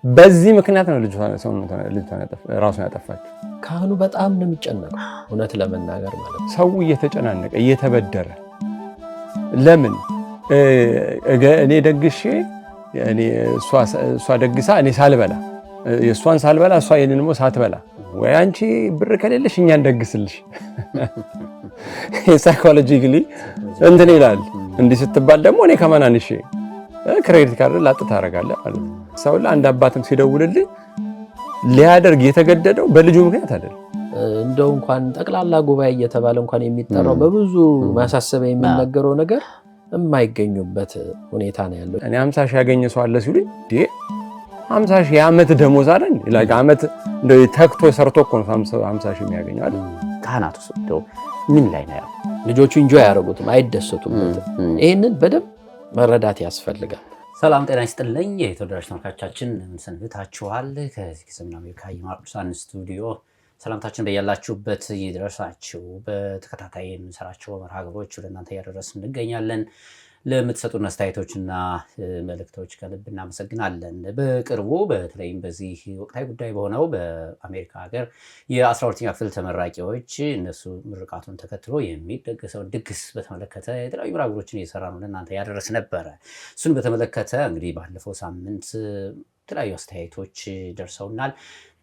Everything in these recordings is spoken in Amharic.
በዚህ ምክንያት ነው ልጅቷ ራሱን ያጠፋች። ካህኑ በጣም ነው የሚጨነቀው እውነት ለመናገር ማለት ነው። ሰው እየተጨናነቀ እየተበደረ ለምን እኔ ደግሼ እሷ ደግሳ እኔ ሳልበላ የእሷን ሳልበላ እሷ የኔን ደግሞ ሳትበላ ወይ አንቺ ብር ከሌለሽ እኛ እንደግስልሽ ሳይኮሎጂካሊ እንትን ይላል። እንዲህ ስትባል ደግሞ እኔ ከማናንሽ ክሬዲት ካርድ ላጥ ታደርጋለህ ማለት ነው። ሰው ለአንድ አባትም ሲደውልልኝ ሊያደርግ የተገደደው በልጁ ምክንያት አይደለም። እንደው እንኳን ጠቅላላ ጉባኤ እየተባለ እንኳን የሚጠራው በብዙ ማሳሰቢያ የሚነገረው ነገር የማይገኙበት ሁኔታ ነው ያለው። እኔ 50 ሺህ ያገኘ ሰው አለ ሲሉኝ 50 ሺህ የዓመት ደሞዝ አይደል ይላል። ዓመት እንደው ተክቶ ሰርቶ እኮ ነው 50 ሺህ የሚያገኘው አይደል። ካህናቱ እንደው ምን ላይ ነው ያለው? ልጆቹ ኢንጆይ ያደርጉትም አይደሰቱበትም። ይሄንን በደንብ መረዳት ያስፈልጋል። ሰላም ጤና ይስጥልኝ የተወደዳችሁ ተመልካቾቻችን፣ ምን ሰንብታችኋል? ከዚህ ከሰሜን አሜሪካ የማር ቅዱሳን ስቱዲዮ ሰላምታችን በያላችሁበት ይድረሳችሁ። በተከታታይ የምንሰራቸው መርሃ ግብሮች ወደ እናንተ እያደረስን እንገኛለን። ለምትሰጡን አስተያየቶችና መልእክቶች ከልብ እናመሰግናለን። በቅርቡ በተለይም በዚህ ወቅታዊ ጉዳይ በሆነው በአሜሪካ ሀገር የ12ኛ ክፍል ተመራቂዎች እነሱ ምርቃቱን ተከትሎ የሚደገሰውን ድግስ በተመለከተ የተለያዩ መርሃ ግብሮችን እየሰራ ነው ለእናንተ ያደረስ ነበረ። እሱን በተመለከተ እንግዲህ ባለፈው ሳምንት የተለያዩ አስተያየቶች ደርሰውናል።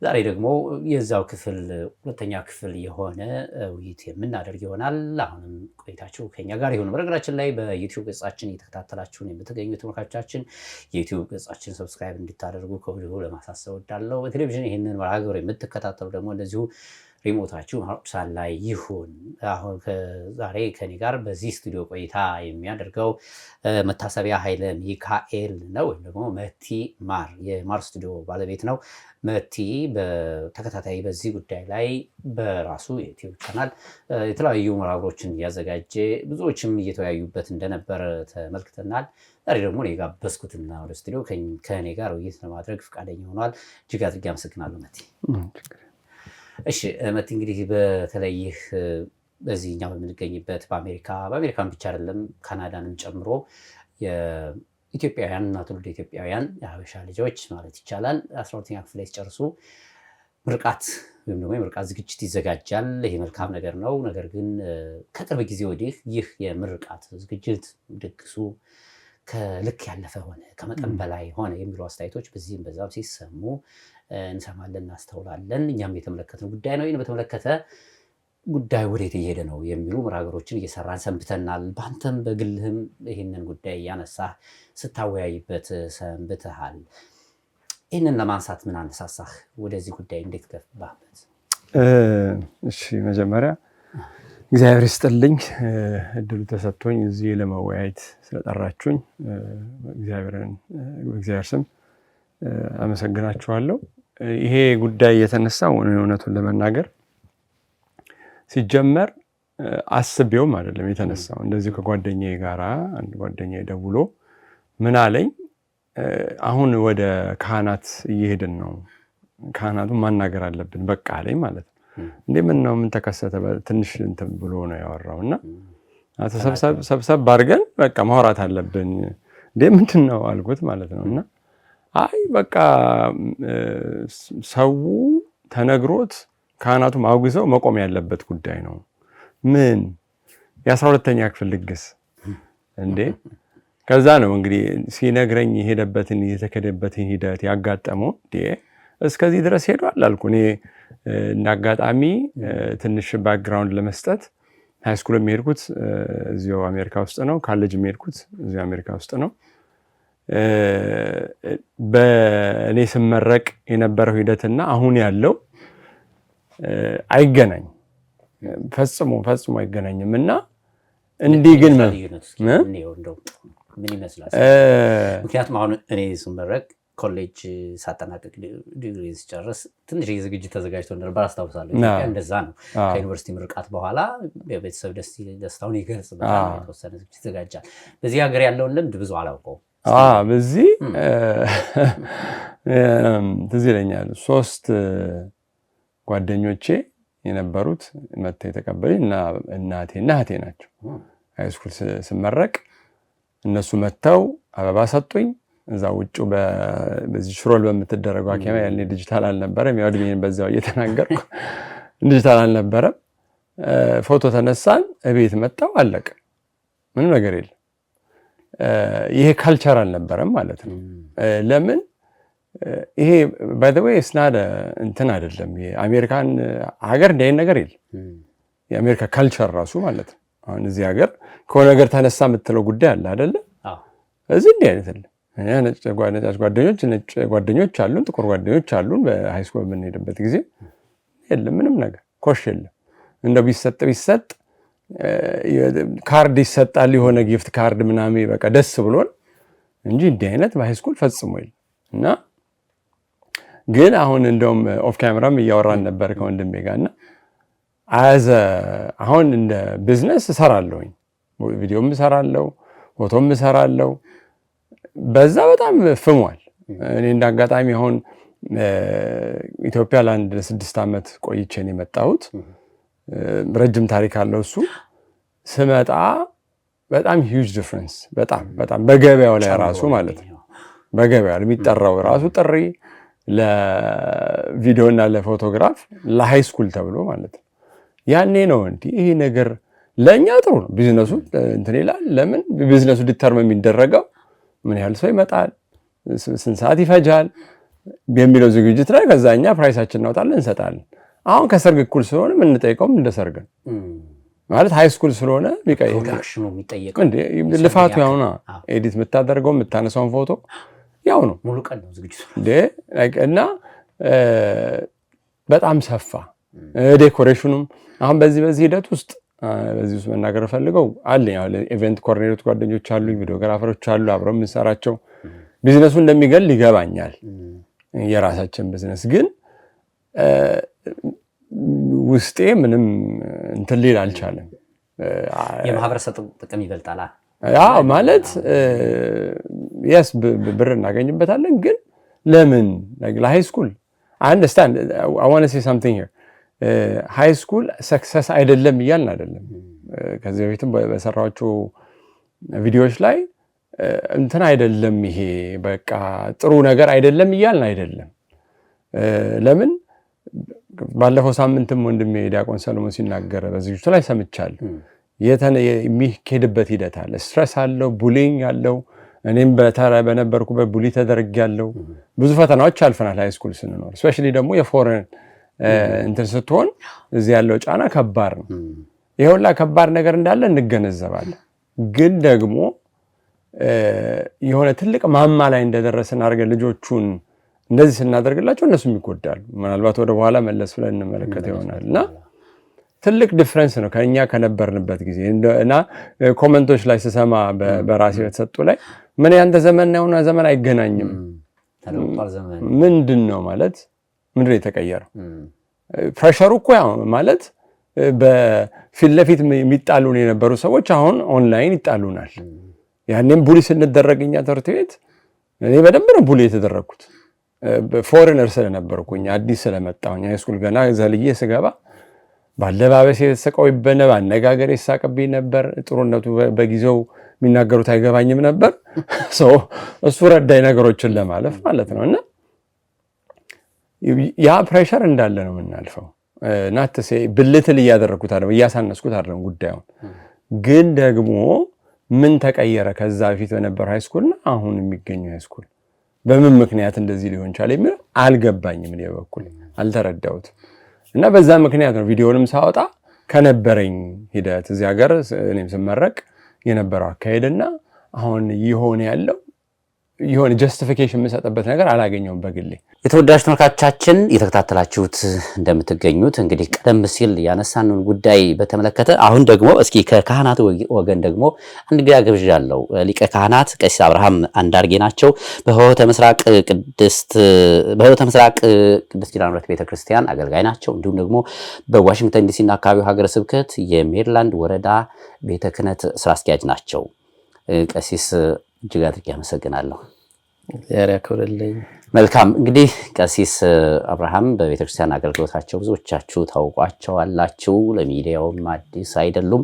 ዛሬ ደግሞ የዛው ክፍል ሁለተኛ ክፍል የሆነ ውይይት የምናደርግ ይሆናል። አሁንም ቆይታችሁ ከኛ ጋር ይሁን። በነገራችን ላይ በዩቲዩብ ገጻችን እየተከታተላችሁን የምትገኙ ተመልካቾቻችን የዩቲዩብ ገጻችን ሰብስክራይብ እንድታደርጉ ከወዲሁ ለማሳሰብ እወዳለሁ። በቴሌቪዥን ይህንን መርሃ ግብር የምትከታተሉ ደግሞ እንደዚሁ ሪሞታችሁ ማር ቅዱሳን ላይ ይሁን። አሁን ዛሬ ከኔ ጋር በዚህ ስቱዲዮ ቆይታ የሚያደርገው መታሰቢያ ኃይለ ሚካኤል ነው፣ ወይም ደግሞ መቲ ማር የማር ስቱዲዮ ባለቤት ነው። መቲ በተከታታይ በዚህ ጉዳይ ላይ በራሱ የዩቲዩብ ቻናል የተለያዩ መርሃ ግብሮችን እያዘጋጀ ብዙዎችም እየተወያዩበት እንደነበር ተመልክተናል። ዛሬ ደግሞ እኔ ጋበዝኩትና ወደ ስቱዲዮ ከኔ ጋር ውይይት ለማድረግ ፈቃደኛ ሆኗል። እጅግ አድርጌ አመሰግናለሁ መቲ። እሺ መቲ፣ እንግዲህ በተለይ በዚህኛው የምንገኝበት በአሜሪካን ብቻ አይደለም ካናዳንም ጨምሮ የኢትዮጵያውያን እና ትውልደ ኢትዮጵያውያን የሀበሻ ልጆች ማለት ይቻላል 12ኛ ክፍል ላይ ሲጨርሱ ምርቃት ወይም ደግሞ የምርቃት ዝግጅት ይዘጋጃል። ይሄ መልካም ነገር ነው። ነገር ግን ከቅርብ ጊዜ ወዲህ ይህ የምርቃት ዝግጅት ድግሱ ከልክ ያለፈ ሆነ፣ ከመጠን በላይ ሆነ የሚሉ አስተያየቶች በዚህም በዛም ሲሰሙ እንሰማለን፣ እናስተውላለን። እኛም የተመለከትነው ጉዳይ ነው። ይህን በተመለከተ ጉዳይ ወዴት እየሄደ ነው የሚሉ መርሃ ግብሮችን እየሰራን ሰንብተናል። በአንተም በግልህም ይህንን ጉዳይ እያነሳህ ስታወያይበት ሰንብተሃል። ይህንን ለማንሳት ምን አነሳሳህ? ወደዚህ ጉዳይ እንዴት ገባህበት? እሺ፣ መጀመሪያ እግዚአብሔር ይስጥልኝ እድሉ ተሰጥቶኝ እዚህ ለመወያየት ስለጠራችሁኝ በእግዚአብሔር ስም አመሰግናችኋለሁ። ይሄ ጉዳይ የተነሳው እውነቱን ለመናገር ሲጀመር አስቤውም አይደለም የተነሳው። እንደዚህ ከጓደኛዬ ጋር አንድ ጓደኛዬ ደውሎ ምን አለኝ፣ አሁን ወደ ካህናት እየሄድን ነው፣ ካህናቱን ማናገር አለብን በቃ አለኝ ማለት ነው። እንዴ ምን ነው ምን ተከሰተ? ትንሽ እንትን ብሎ ነው ያወራውና ሰብሰብ አድርገን በቃ ማውራት አለብን። እንዴ ምንድን ነው አልኩት ማለት ነውና አይ በቃ ሰው ተነግሮት ካህናቱ ማውግዘው መቆም ያለበት ጉዳይ ነው። ምን የ12ኛ ክፍል ድግስ እንዴ? ከዛ ነው እንግዲህ ሲነግረኝ የሄደበትን የተከደበትን ሂደት ያጋጠመው። እንዴ እስከዚህ ድረስ ሄዷል አልኩ። እኔ እንዳጋጣሚ ትንሽ ባክግራውንድ ለመስጠት ሃይስኩል የሚሄድኩት እዚሁ አሜሪካ ውስጥ ነው። ካሌጅ የሚሄድኩት እዚሁ አሜሪካ ውስጥ ነው። በእኔ ስመረቅ የነበረው ሂደትና አሁን ያለው አይገናኝ፣ ፈጽሞ አይገናኝም። እና እንዲህ ግን ምን ይመስላል? ምክንያቱም አሁን እኔ ስመረቅ ኮሌጅ ሳጠናቀቅ ዲግሪ ሲጨርስ ትንሽ ዝግጅት ተዘጋጅቶ ነበር አስታውሳለሁ። ኢትዮጵያ እንደዛ ነው። ከዩኒቨርሲቲ ምርቃት በኋላ የቤተሰብ ደስታውን ይገልጽበታል፣ የተወሰነ ዝግጅት ይዘጋጃል። በዚህ ሀገር ያለውን ልምድ ብዙ አላውቀውም። በዚህ ትዝ ይለኛል 3 ጓደኞቼ የነበሩት መጥተው የተቀበሉኝ እናቴና እህቴ ናቸው። ሃይስኩል ስመረቅ እነሱ መጥተው አበባ ሰጡኝ። እዛ ውጭ በዚህ ሽሮል በምትደረገው አካባቢ ያኔ ዲጂታል አልነበረም። ያው እድሜን በዛው እየተናገርኩ ዲጂታል አልነበረም። ፎቶ ተነሳን፣ እቤት መጣው፣ አለቀ። ምንም ነገር የለም። ይሄ ካልቸር አልነበረም ማለት ነው። ለምን ይሄ ባይ ዘ ዌይ ስናደ እንትን አይደለም። የአሜሪካን ሀገር እንደ አይነት ነገር የለም። የአሜሪካ ካልቸር ራሱ ማለት ነው። አሁን እዚህ ሀገር ከሆነ ነገር ተነሳ የምትለው ጉዳይ አለ አይደለ? እዚህ እንዲህ አይነት የለም። ነጭ ጓደኞች አሉን፣ ጥቁር ጓደኞች አሉን። በሃይስኩል በምንሄድበት ጊዜ የለም ምንም ነገር ኮሽ የለም። እንደው ቢሰጥ ካርድ ይሰጣል፣ የሆነ ጊፍት ካርድ ምናምን በቃ ደስ ብሎን እንጂ እንዲህ አይነት በሃይስኩል ፈጽሞ የለም። እና ግን አሁን እንደውም ኦፍ ካሜራም እያወራን ነበር ከወንድሜ ጋር እና አሁን እንደ ቢዝነስ እሰራለሁኝ፣ ቪዲዮም እሰራለሁ፣ ፎቶም እሰራለሁ። በዛ በጣም ፍሟል። እኔ እንዳጋጣሚ አሁን ኢትዮጵያ ለአንድ 6 ዓመት ቆይቼ ነው የመጣሁት። ረጅም ታሪክ አለው እሱ። ስመጣ በጣም ሂውጅ ዲፍረንስ በጣም በገበያው ላይ ራሱ ማለት ነው። በገበያው የሚጠራው ራሱ ጥሪ ለቪዲዮ እና ለፎቶግራፍ ለሃይ ስኩል ተብሎ ማለት ነው። ያኔ ነው እንዲህ ይሄ ነገር ለእኛ ጥሩ ነው። ቢዝነሱ እንትን ይላል። ለምን ቢዝነሱ ዲተርም የሚደረገው ምን ያህል ሰው ይመጣል፣ ስንት ሰዓት ይፈጃል የሚለው ዝግጅት ላይ ከዛ እኛ ፕራይሳችን እናወጣለን እንሰጣለን። አሁን ከሰርግ እኩል ስለሆነ የምንጠይቀውም እንደ ሰርግ ማለት ሃይ ስኩል ስለሆነ ልፋቱ ያው ነው። ኤዲት የምታደርገው የምታነሳውን ፎቶ ያው ነው፣ ሙሉ ቀን ነው ዝግጅቱ እና በጣም ሰፋ። ዴኮሬሽኑም አሁን በዚህ ሂደት ውስጥ መናገር ፈልገው አለኝ። ያው ኢቨንት ኮኦርዲኔተር ጓደኞች አሉ፣ ቪዲዮግራፈሮች አሉ፣ አብረው የምንሰራቸው። ቢዝነሱ እንደሚገል ይገባኛል። የራሳችን ቢዝነስ ግን ውስጤ ምንም እንትን ሊል አልቻለም። የማህበረሰብ ጥቅም ይበልጣል። አዎ ማለት yes ብር እናገኝበታለን፣ ግን ለምን ለሃይ ስኩል I understand. I want to say something here. ሃይ ስኩል ሰክሰስ አይደለም እያልን አይደለም። ከዚህ በፊትም በሰራቸው ቪዲዮዎች ላይ እንትን አይደለም ይሄ በቃ ጥሩ ነገር አይደለም እያልን አይደለም። ለምን ባለፈው ሳምንትም ወንድሜ ዲያቆን ሰለሞን ሲናገር በዚህ ላይ ሰምቻለሁ። የሚሄድበት ሂደት አለ፣ ስትረስ አለው፣ ቡሊንግ አለው። እኔም በነበርኩበት ቡሊ ተደርጌያለሁ። ብዙ ፈተናዎች አልፈናል ሃይ ስኩል ስንኖር። ስፔሻሊ ደግሞ የፎሬን እንትን ስትሆን እዚህ ያለው ጫና ከባድ ነው። ይሄውላ ከባድ ነገር እንዳለ እንገነዘባለን። ግን ደግሞ የሆነ ትልቅ ማማ ላይ እንደደረሰን አድርገን ልጆቹን እንደዚህ ስናደርግላቸው እነሱም ይጎዳሉ። ምናልባት ወደ በኋላ መለስ ብለን እንመለከት ይሆናል እና ትልቅ ዲፍረንስ ነው ከኛ ከነበርንበት ጊዜ እና ኮሜንቶች ላይ ስሰማ በራሴ የተሰጡ ላይ ምን ያንተ ዘመን ነውና ዘመን አይገናኝም። ምንድን ነው ማለት ምንድን ነው የተቀየረው? ፕሬሸሩ እኮ ያው ማለት በፊት ለፊት የሚጣሉን የነበሩ ሰዎች አሁን ኦንላይን ይጣሉናል። ያኔም ቡሊ ስንደረግኛ ትምህርት ቤት እኔ በደንብ ነው ቡሊ የተደረግኩት። ፎሬነር ስለነበርኩኝ አዲስ ስለመጣሁኝ ሃይስኩል ገና ዘልዬ ስገባ ባለባበስ የተሰቀው ይበነብ አነጋገር ይሳቀብኝ ነበር። ጥሩነቱ በጊዜው የሚናገሩት አይገባኝም ነበር። እሱ ረዳይ ነገሮችን ለማለፍ ማለት ነው። እና ያ ፕሬሸር እንዳለ ነው የምናልፈው። ናትሴ ብልትል እያደረግኩት አይደለም፣ እያሳነስኩት አይደለም ጉዳዩን። ግን ደግሞ ምን ተቀየረ ከዛ በፊት በነበረው ሃይስኩልና አሁን የሚገኘው ሃይስኩል በምን ምክንያት እንደዚህ ሊሆን ቻለ የሚለው አልገባኝም። እኔ በኩል አልተረዳሁትም። እና በዛ ምክንያት ነው ቪዲዮንም ሳወጣ ከነበረኝ ሂደት እዚህ ሀገር እኔም ስመረቅ የነበረው አካሄድና አሁን ይሆን ያለው ይሆን ጀስቲፊኬሽን የምሰጥበት ነገር አላገኘውም በግሌ። የተወዳጅ ተመልካቾቻችን የተከታተላችሁት እንደምትገኙት እንግዲህ ቀደም ሲል ያነሳነውን ጉዳይ በተመለከተ አሁን ደግሞ እስኪ ከካህናት ወገን ደግሞ አንድ ግብዣ ገብዣለሁ። ሊቀ ካህናት ቀሲስ አብርሃም አንዳርጌ ናቸው። በሆተ ምስራቅ ቅድስት ኪዳነ ምሕረት ቤተክርስቲያን አገልጋይ ናቸው። እንዲሁም ደግሞ በዋሽንግተን ዲሲና አካባቢው ሀገረ ስብከት የሜሪላንድ ወረዳ ቤተ ክህነት ስራ አስኪያጅ ናቸው። ቀሲስ እጅግ አድርጌ አመሰግናለሁ። ያከብርልኝ። መልካም እንግዲህ ቀሲስ አብርሃም በቤተክርስቲያን አገልግሎታቸው ብዙዎቻችሁ ታውቋቸዋላችሁ፣ ለሚዲያውም አዲስ አይደሉም።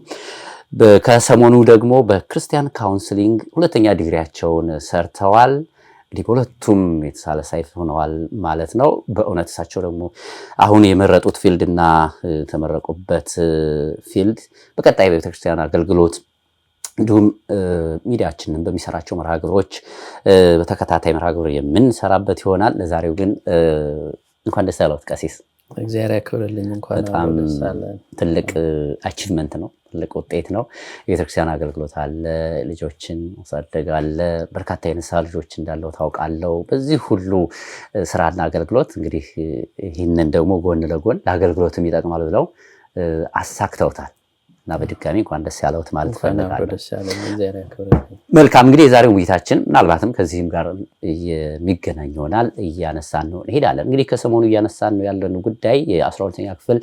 ከሰሞኑ ደግሞ በክርስቲያን ካውንስሊንግ ሁለተኛ ዲግሪያቸውን ሰርተዋል። እንግዲህ በሁለቱም የተሳለ ሰይፍ ሆነዋል ማለት ነው። በእውነት እሳቸው ደግሞ አሁን የመረጡት ፊልድና ተመረቁበት ፊልድ በቀጣይ በቤተክርስቲያን አገልግሎት እንዲሁም ሚዲያችንን በሚሰራቸው መርሃ ግብሮች በተከታታይ መርሃ ግብር የምንሰራበት ይሆናል። ለዛሬው ግን እንኳን ደስ ያለዎት ቀሲስ። እግዚአብሔር ያክብርልኝ። እንኳን በጣም ትልቅ አቺቭመንት ነው፣ ትልቅ ውጤት ነው። የቤተክርስቲያን አገልግሎት አለ፣ ልጆችን ማሳደግ አለ፣ በርካታ የንስሐ ልጆች እንዳለው ታውቃለሁ። በዚህ ሁሉ ስራና አገልግሎት እንግዲህ ይህንን ደግሞ ጎን ለጎን ለአገልግሎትም ይጠቅማል ብለው አሳክተውታል እና በድጋሚ እንኳን ደስ ያለዎት ማለት ፈልጋለሁ። መልካም እንግዲህ የዛሬው ውይይታችን ምናልባትም ከዚህም ጋር የሚገናኝ ይሆናል እያነሳን ነው እንሄዳለን። እንግዲህ ከሰሞኑ እያነሳን ነው ያለን ጉዳይ የ12ኛ ክፍል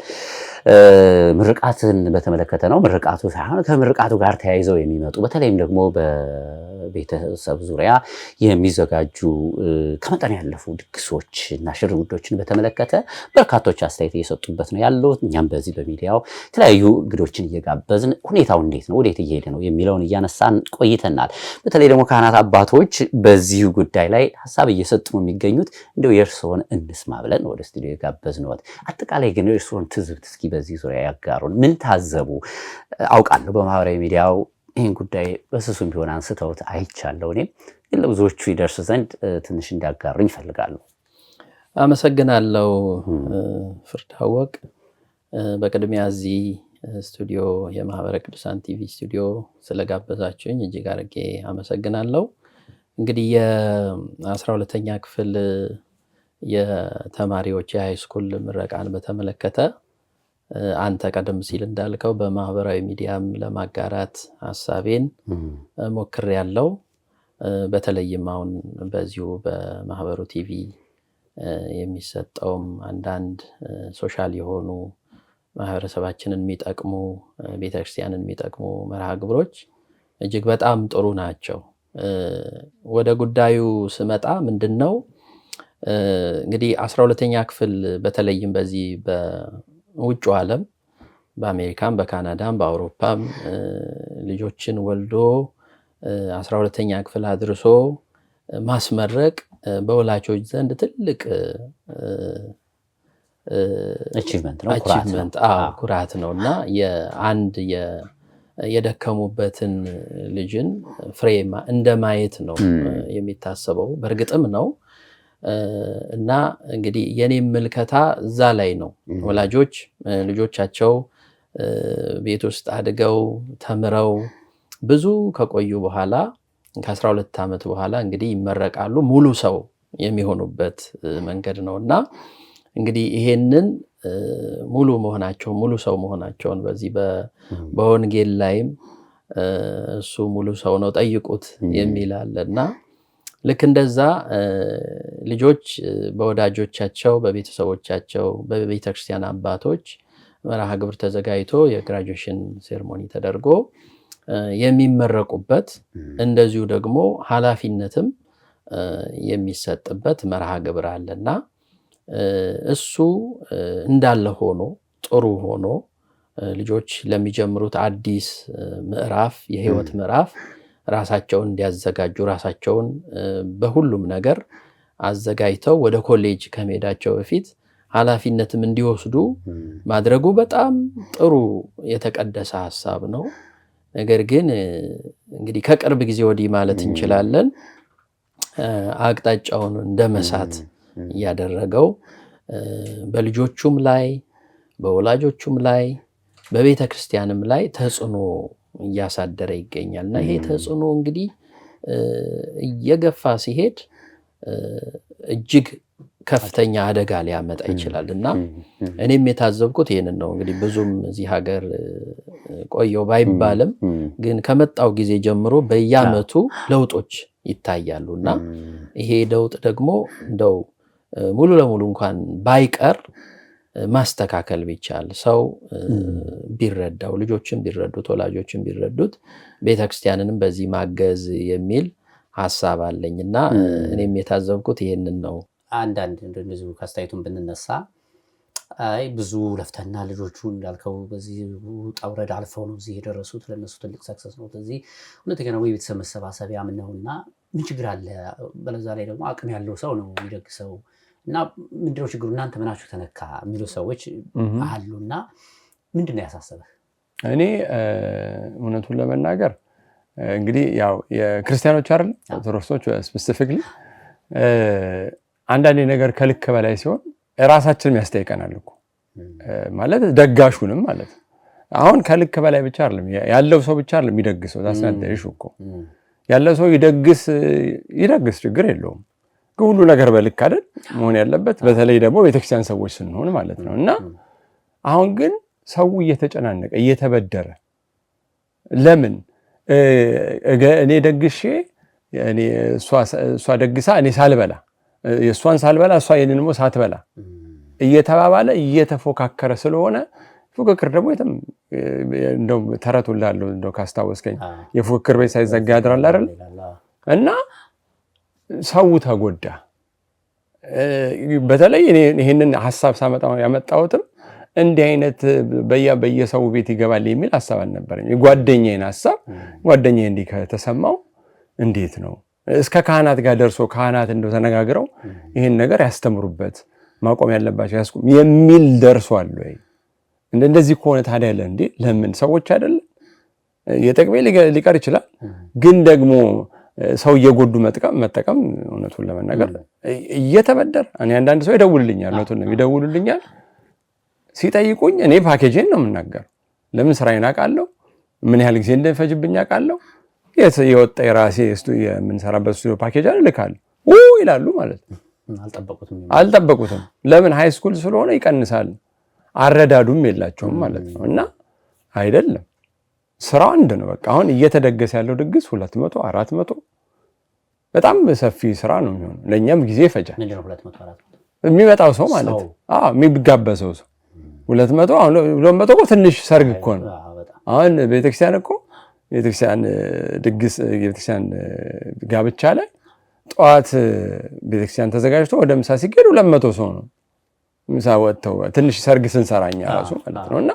ምርቃትን በተመለከተ ነው። ምርቃቱ ሳይሆን ከምርቃቱ ጋር ተያይዘው የሚመጡ በተለይም ደግሞ በቤተሰብ ዙሪያ የሚዘጋጁ ከመጠን ያለፉ ድግሶች እና ሽርጉዶችን በተመለከተ በርካቶች አስተያየት እየሰጡበት ነው ያለው። እኛም በዚህ በሚዲያው የተለያዩ እንግዶችን እየጋበዝን ሁኔታው እንዴት ነው ወዴት እየሄደ ነው የሚለውን እያነሳን ቆይተናል። በተለይ ደግሞ ካህናት አባቶች በዚህ ጉዳይ ላይ ሀሳብ እየሰጡ ነው የሚገኙት። እንደው የእርስዎን እንስማ ብለን ወደ ስቱዲዮ የጋበዝነዎት። አጠቃላይ ግን የእርስዎን ትዝብት እስኪ በዚህ ዙሪያ ያጋሩን። ምን ታዘቡ? አውቃለሁ በማህበራዊ ሚዲያው ይህን ጉዳይ በስሱም ቢሆን አንስተውት አይቻለሁ። እኔም ግን ለብዙዎቹ ይደርስ ዘንድ ትንሽ እንዲያጋሩኝ ይፈልጋሉ። አመሰግናለሁ ፍርዳወቅ። በቅድሚያ እዚህ ስቱዲዮ የማህበረ ቅዱሳን ቲቪ ስቱዲዮ ስለጋበዛችሁኝ እጅግ አድርጌ አመሰግናለሁ። እንግዲህ የ12ኛ ክፍል የተማሪዎች የሃይስኩል ምረቃን በተመለከተ አንተ ቀደም ሲል እንዳልከው በማህበራዊ ሚዲያም ለማጋራት ሐሳቤን ሞክሬያለሁ። በተለይም አሁን በዚሁ በማህበሩ ቲቪ የሚሰጠውም አንዳንድ ሶሻል የሆኑ ማህበረሰባችንን የሚጠቅሙ ቤተክርስቲያንን የሚጠቅሙ መርሃ ግብሮች እጅግ በጣም ጥሩ ናቸው። ወደ ጉዳዩ ስመጣ ምንድነው እንግዲህ 12ኛ ክፍል በተለይም በዚህ በውጭ ዓለም በአሜሪካም በካናዳም በአውሮፓም ልጆችን ወልዶ 12ኛ ክፍል አድርሶ ማስመረቅ በወላጆች ዘንድ ትልቅ አቺቭመንት ነው፣ ኩራት ነው እና የአንድ የደከሙበትን ልጅን ፍሬ እንደማየት ነው የሚታሰበው። በእርግጥም ነው እና እንግዲህ የኔም ምልከታ እዛ ላይ ነው። ወላጆች ልጆቻቸው ቤት ውስጥ አድገው ተምረው ብዙ ከቆዩ በኋላ ከ12 ዓመት በኋላ እንግዲህ ይመረቃሉ፣ ሙሉ ሰው የሚሆኑበት መንገድ ነውና እንግዲህ ይሄንን ሙሉ መሆናቸው ሙሉ ሰው መሆናቸውን በዚህ በወንጌል ላይም እሱ ሙሉ ሰው ነው ጠይቁት የሚል አለና ልክ እንደዛ ልጆች በወዳጆቻቸው በቤተሰቦቻቸው በቤተክርስቲያን አባቶች መርሃ ግብር ተዘጋጅቶ የግራጁዌሽን ሴሬሞኒ ተደርጎ የሚመረቁበት እንደዚሁ ደግሞ ኃላፊነትም የሚሰጥበት መርሃ ግብር አለና እሱ እንዳለ ሆኖ ጥሩ ሆኖ ልጆች ለሚጀምሩት አዲስ ምዕራፍ የህይወት ምዕራፍ ራሳቸውን እንዲያዘጋጁ ራሳቸውን በሁሉም ነገር አዘጋጅተው ወደ ኮሌጅ ከመሄዳቸው በፊት ኃላፊነትም እንዲወስዱ ማድረጉ በጣም ጥሩ የተቀደሰ ሐሳብ ነው። ነገር ግን እንግዲህ ከቅርብ ጊዜ ወዲህ ማለት እንችላለን አቅጣጫውን እንደመሳት ያደረገው በልጆቹም ላይ በወላጆቹም ላይ በቤተክርስቲያንም ላይ ተጽዕኖ እያሳደረ ይገኛልና ይሄ ተጽዕኖ እንግዲህ እየገፋ ሲሄድ እጅግ ከፍተኛ አደጋ ሊያመጣ ይችላልና እኔም የታዘብኩት ይሄንን ነው። እንግዲህ ብዙም እዚህ ሀገር ቆየው ባይባልም ግን ከመጣው ጊዜ ጀምሮ በየዓመቱ ለውጦች ይታያሉና ይሄ ለውጥ ደግሞ እንደው ሙሉ ለሙሉ እንኳን ባይቀር ማስተካከል ቢቻል ሰው ቢረዳው ልጆችን ቢረዱት ወላጆችን ቢረዱት ቤተክርስቲያንንም በዚህ ማገዝ የሚል ሐሳብ አለኝና እኔም የታዘብኩት ይሄንን ነው። አንዳንድ እንደዚህ ካስተያየቱን ብንነሳ አይ ብዙ ለፍተና ልጆቹ እንዳልከው በዚህ ጣውረድ አልፈው ነው እዚህ የደረሱት፣ ለነሱ ትልቅ ሰክሰስ ነው። ስለዚህ ሁለተኛ ነው የቤተሰብ መሰባሰቢያም ነውና ምን ችግር አለ? በለዛ ላይ ደግሞ አቅም ያለው ሰው ነው የሚደግሰው እና ምንድነው ችግሩ እናንተ ምናችሁ ተነካ የሚሉ ሰዎች አሉና ምንድነው ያሳሰበህ? እኔ እውነቱን ለመናገር እንግዲህ ያው የክርስቲያኖች አይደል ኦርቶዶክሶች ስፔሲፊክሊ አንዳንዴ ነገር ከልክ በላይ ሲሆን ራሳችንም ያስጠይቀናል እኮ ማለት ደጋሹንም ማለት አሁን ከልክ በላይ ብቻ አይደለም ያለው ሰው ብቻ አይደለም የሚደግሰው ታስናደሽ እኮ ያለው ሰው ይደግስ ችግር የለውም ግን ሁሉ ነገር በልክ አይደል መሆን ያለበት በተለይ ደግሞ ቤተክርስቲያን ሰዎች ስንሆን ማለት ነው እና አሁን ግን ሰው እየተጨናነቀ እየተበደረ ለምን እኔ ደግሼ እኔ እሷ ደግሳ እኔ ሳልበላ የእሷን ሳልበላ እሷ የኔን ደግሞ ሳትበላ እየተባባለ እየተፎካከረ ስለሆነ ፉክክር ደግሞ እንደው ተረቱላለው እንደው ካስታወስከኝ የፉክክር ቤት ሳይዘጋ ያድራል አይደል እና ሰው ተጎዳ በተለይ እኔ ይሄንን ሐሳብ ሳመጣው ያመጣሁትም እንዲህ አይነት በየሰው ቤት ይገባል የሚል ሐሳብ አልነበረኝ የጓደኛዬን ሐሳብ ጓደኛዬ እንዲህ ከተሰማው እንዴት ነው እስከ ካህናት ጋር ደርሶ ካህናት እንደው ተነጋግረው ይሄን ነገር ያስተምሩበት ማቆም ያለባቸው ያስቆም የሚል ደርሷል ወይ እንደዚህ ከሆነ ታዲያ ያለ እንዴ ለምን ሰዎች አይደለም የጠቅሜ ሊቀር ይችላል ግን ደግሞ ሰው እየጎዱ መጠቀም እውነቱን ለመናገር እየተበደረ እኔ አንዳንድ ሰው ይደውልልኛል እውነቱን ይደውልልኛል ሲጠይቁኝ እኔ ፓኬጅን ነው የምናገር ለምን ስራዬን አውቃለሁ ምን ያህል ጊዜ እንደፈጅብኝ አውቃለሁ የወጣ የራሴ የምንሰራበት ስቱዲዮ ፓኬጅ አልልካለሁ ይላሉ ማለት ነው አልጠበቁትም ለምን ሃይ ስኩል ስለሆነ ይቀንሳል አረዳዱም የላቸውም ማለት ነው እና አይደለም ስራው አንድ ነው በቃ አሁን እየተደገሰ ያለው ድግስ 200 400 በጣም ሰፊ ስራ ነው የሚሆነው ለኛም ጊዜ ይፈጃል ምንድነው 200 400 የሚመጣው ሰው ማለት የሚጋበዘው ሰው 200 አሁን 200 እኮ ትንሽ ሰርግ እኮ ነው አሁን ቤተክርስቲያን እኮ ቤተክርስቲያን ድግስ ቤተክርስቲያን ጋብቻ ላይ ጧት ቤተክርስቲያን ተዘጋጅቶ ወደ ምሳ ሲገድ 200 ሰው ነው ምሳ ወጥተው ትንሽ ሰርግ ስንሰራኛ ራሱ ማለት ነውና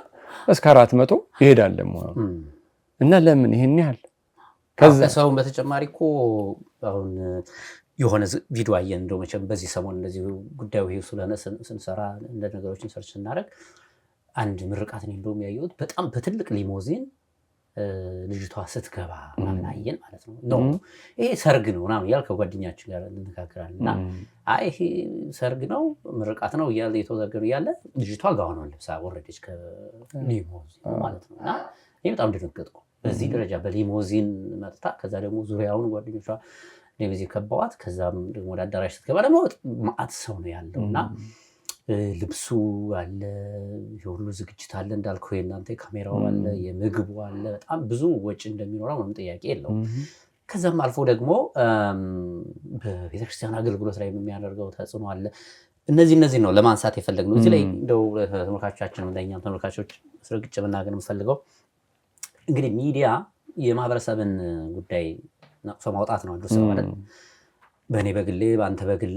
እስከ 400 ይሄዳል ደግሞ እና ለምን ይሄን ያህል ከዛው በተጨማሪ እኮ አሁን የሆነ ቪዲዮ አየን እንደው መቼም በዚህ ሰሞን እንደዚህ ጉዳዩ ይሄ ስለሆነ ስንሰራ እንደ ነገሮችን ሰርች ስናደርግ አንድ ምርቃት ነው እንደውም ያየሁት በጣም በትልቅ ሊሞዚን ልጅቷ ስትገባ ምናምን አየን ማለት ነው ይሄ ሰርግ ነው ምናምን ያልከ ጓደኛችን ጋር እንነጋገራለንና አይ ይሄ ሰርግ ነው ምርቃት ነው ያለ የተወዘገሩ ያለ ልጅቷ ጋውኗን ለብሳ ወረደች ከሊሞዚን ማለት ነውና ይሄ በጣም ደነገጥኩ በዚህ ደረጃ በሊሞዚን መጥታ ከዛ ደግሞ ዙሪያውን ጓደኞቿ ለዚህ ከበዋት ከዛም ደግሞ ወደ አዳራሽ ስትገባ ደግሞ ማአት ሰው ነው ያለውና ልብሱ አለ የሁሉ ዝግጅት አለ እንዳልከው የናንተ ካሜራው አለ የምግቡ አለ በጣም ብዙ ወጪ እንደሚኖረው ምንም ጥያቄ የለውም ከዛም አልፎ ደግሞ በቤተክርስቲያን አገልግሎት ላይ የሚያደርገው ተጽዕኖ አለ እነዚህ ነው ለማንሳት የፈለግነው እዚህ ላይ እንደው ተመልካቾቻችን እንደኛም ተመልካቾች ስርግጭ መናገር የምፈልገው እንግዲህ ሚዲያ የማህበረሰብን ጉዳይ ነቅሶ ማውጣት ነው አንዱ ስራ አይደል በእኔ በግሌ በአንተ በግል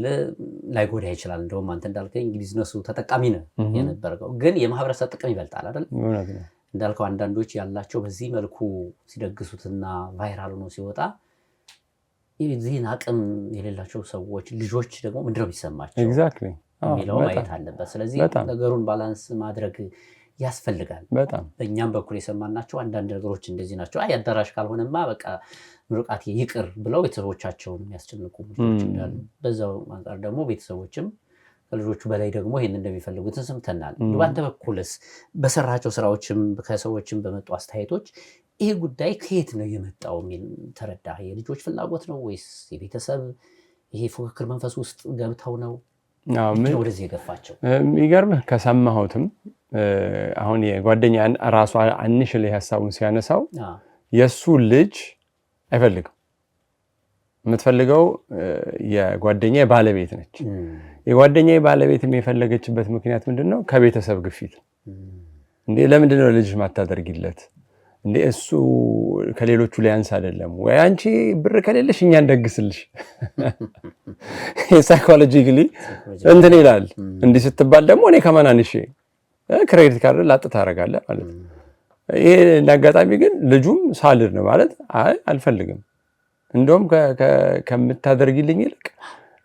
ላይ ጎዳ ይችላል እንደውም አንተ እንዳልከኝ ቢዝነሱ ተጠቃሚ ነው የነበረው ግን የማህበረሰብ ጥቅም ይበልጣል አይደል እንዳልከው አንዳንዶች ያላቸው በዚህ መልኩ ሲደግሱትና ቫይራል ሆኖ ሲወጣ የዚህን አቅም የሌላቸው ሰዎች ልጆች ደግሞ ምንድነው የሚሰማቸው ኤግዛክትሊ የሚለው ማየት አለበት ስለዚህ ነገሩን ባላንስ ማድረግ ያስፈልጋል በጣም በእኛም በኩል የሰማናቸው አንዳንድ ነገሮች እንደዚህ ናቸው አይ አዳራሽ ካልሆነማ በቃ ምርቃት ይቅር ብለው ቤተሰቦቻቸውን የሚያስጨንቁ ልጆች እንዳሉ በዛው አንፃር ደግሞ ቤተሰቦችም ከልጆቹ በላይ ደግሞ ይሄን እንደሚፈልጉትን ሰምተናል በአንተ በኩልስ በሰራቸው ስራዎችም ከሰዎችም በመጡ አስተያየቶች ይሄ ጉዳይ ከየት ነው የመጣው የሚል ተረዳ የልጆች ፍላጎት ነው ወይስ የቤተሰብ ይሄ ፉክክር መንፈስ ውስጥ ገብተው ነው ወደዚህ የገፋቸው የሚገርምህ ከሰማሁትም አሁን የጓደኛ ራሷ አንሽ ላይ ሐሳቡን ሲያነሳው የሱ ልጅ አይፈልግም የምትፈልገው የጓደኛዬ ባለቤት ነች የጓደኛዬ ባለቤት የፈለገችበት ምክንያት ምንድነው ከቤተሰብ ግፊት እንዴ ለምንድነው ልጅ ማታደርጊለት እንዴ እሱ ከሌሎቹ ላይ አንስ አይደለም ወይ አንቺ ብር ከሌለሽ እኛ እንደግስልሽ ሳይኮሎጂካሊ እንትን ይላል እንዲህ ስትባል ደግሞ እኔ ከማናንሽ ክሬዲት ካርድ ላጥ ታረጋለህ ማለት ነው ይሄ እንዳጋጣሚ ግን ልጁም ሳልድ ነው ማለት አይ አልፈልግም እንደውም ከምታደርጊልኝ ይልቅ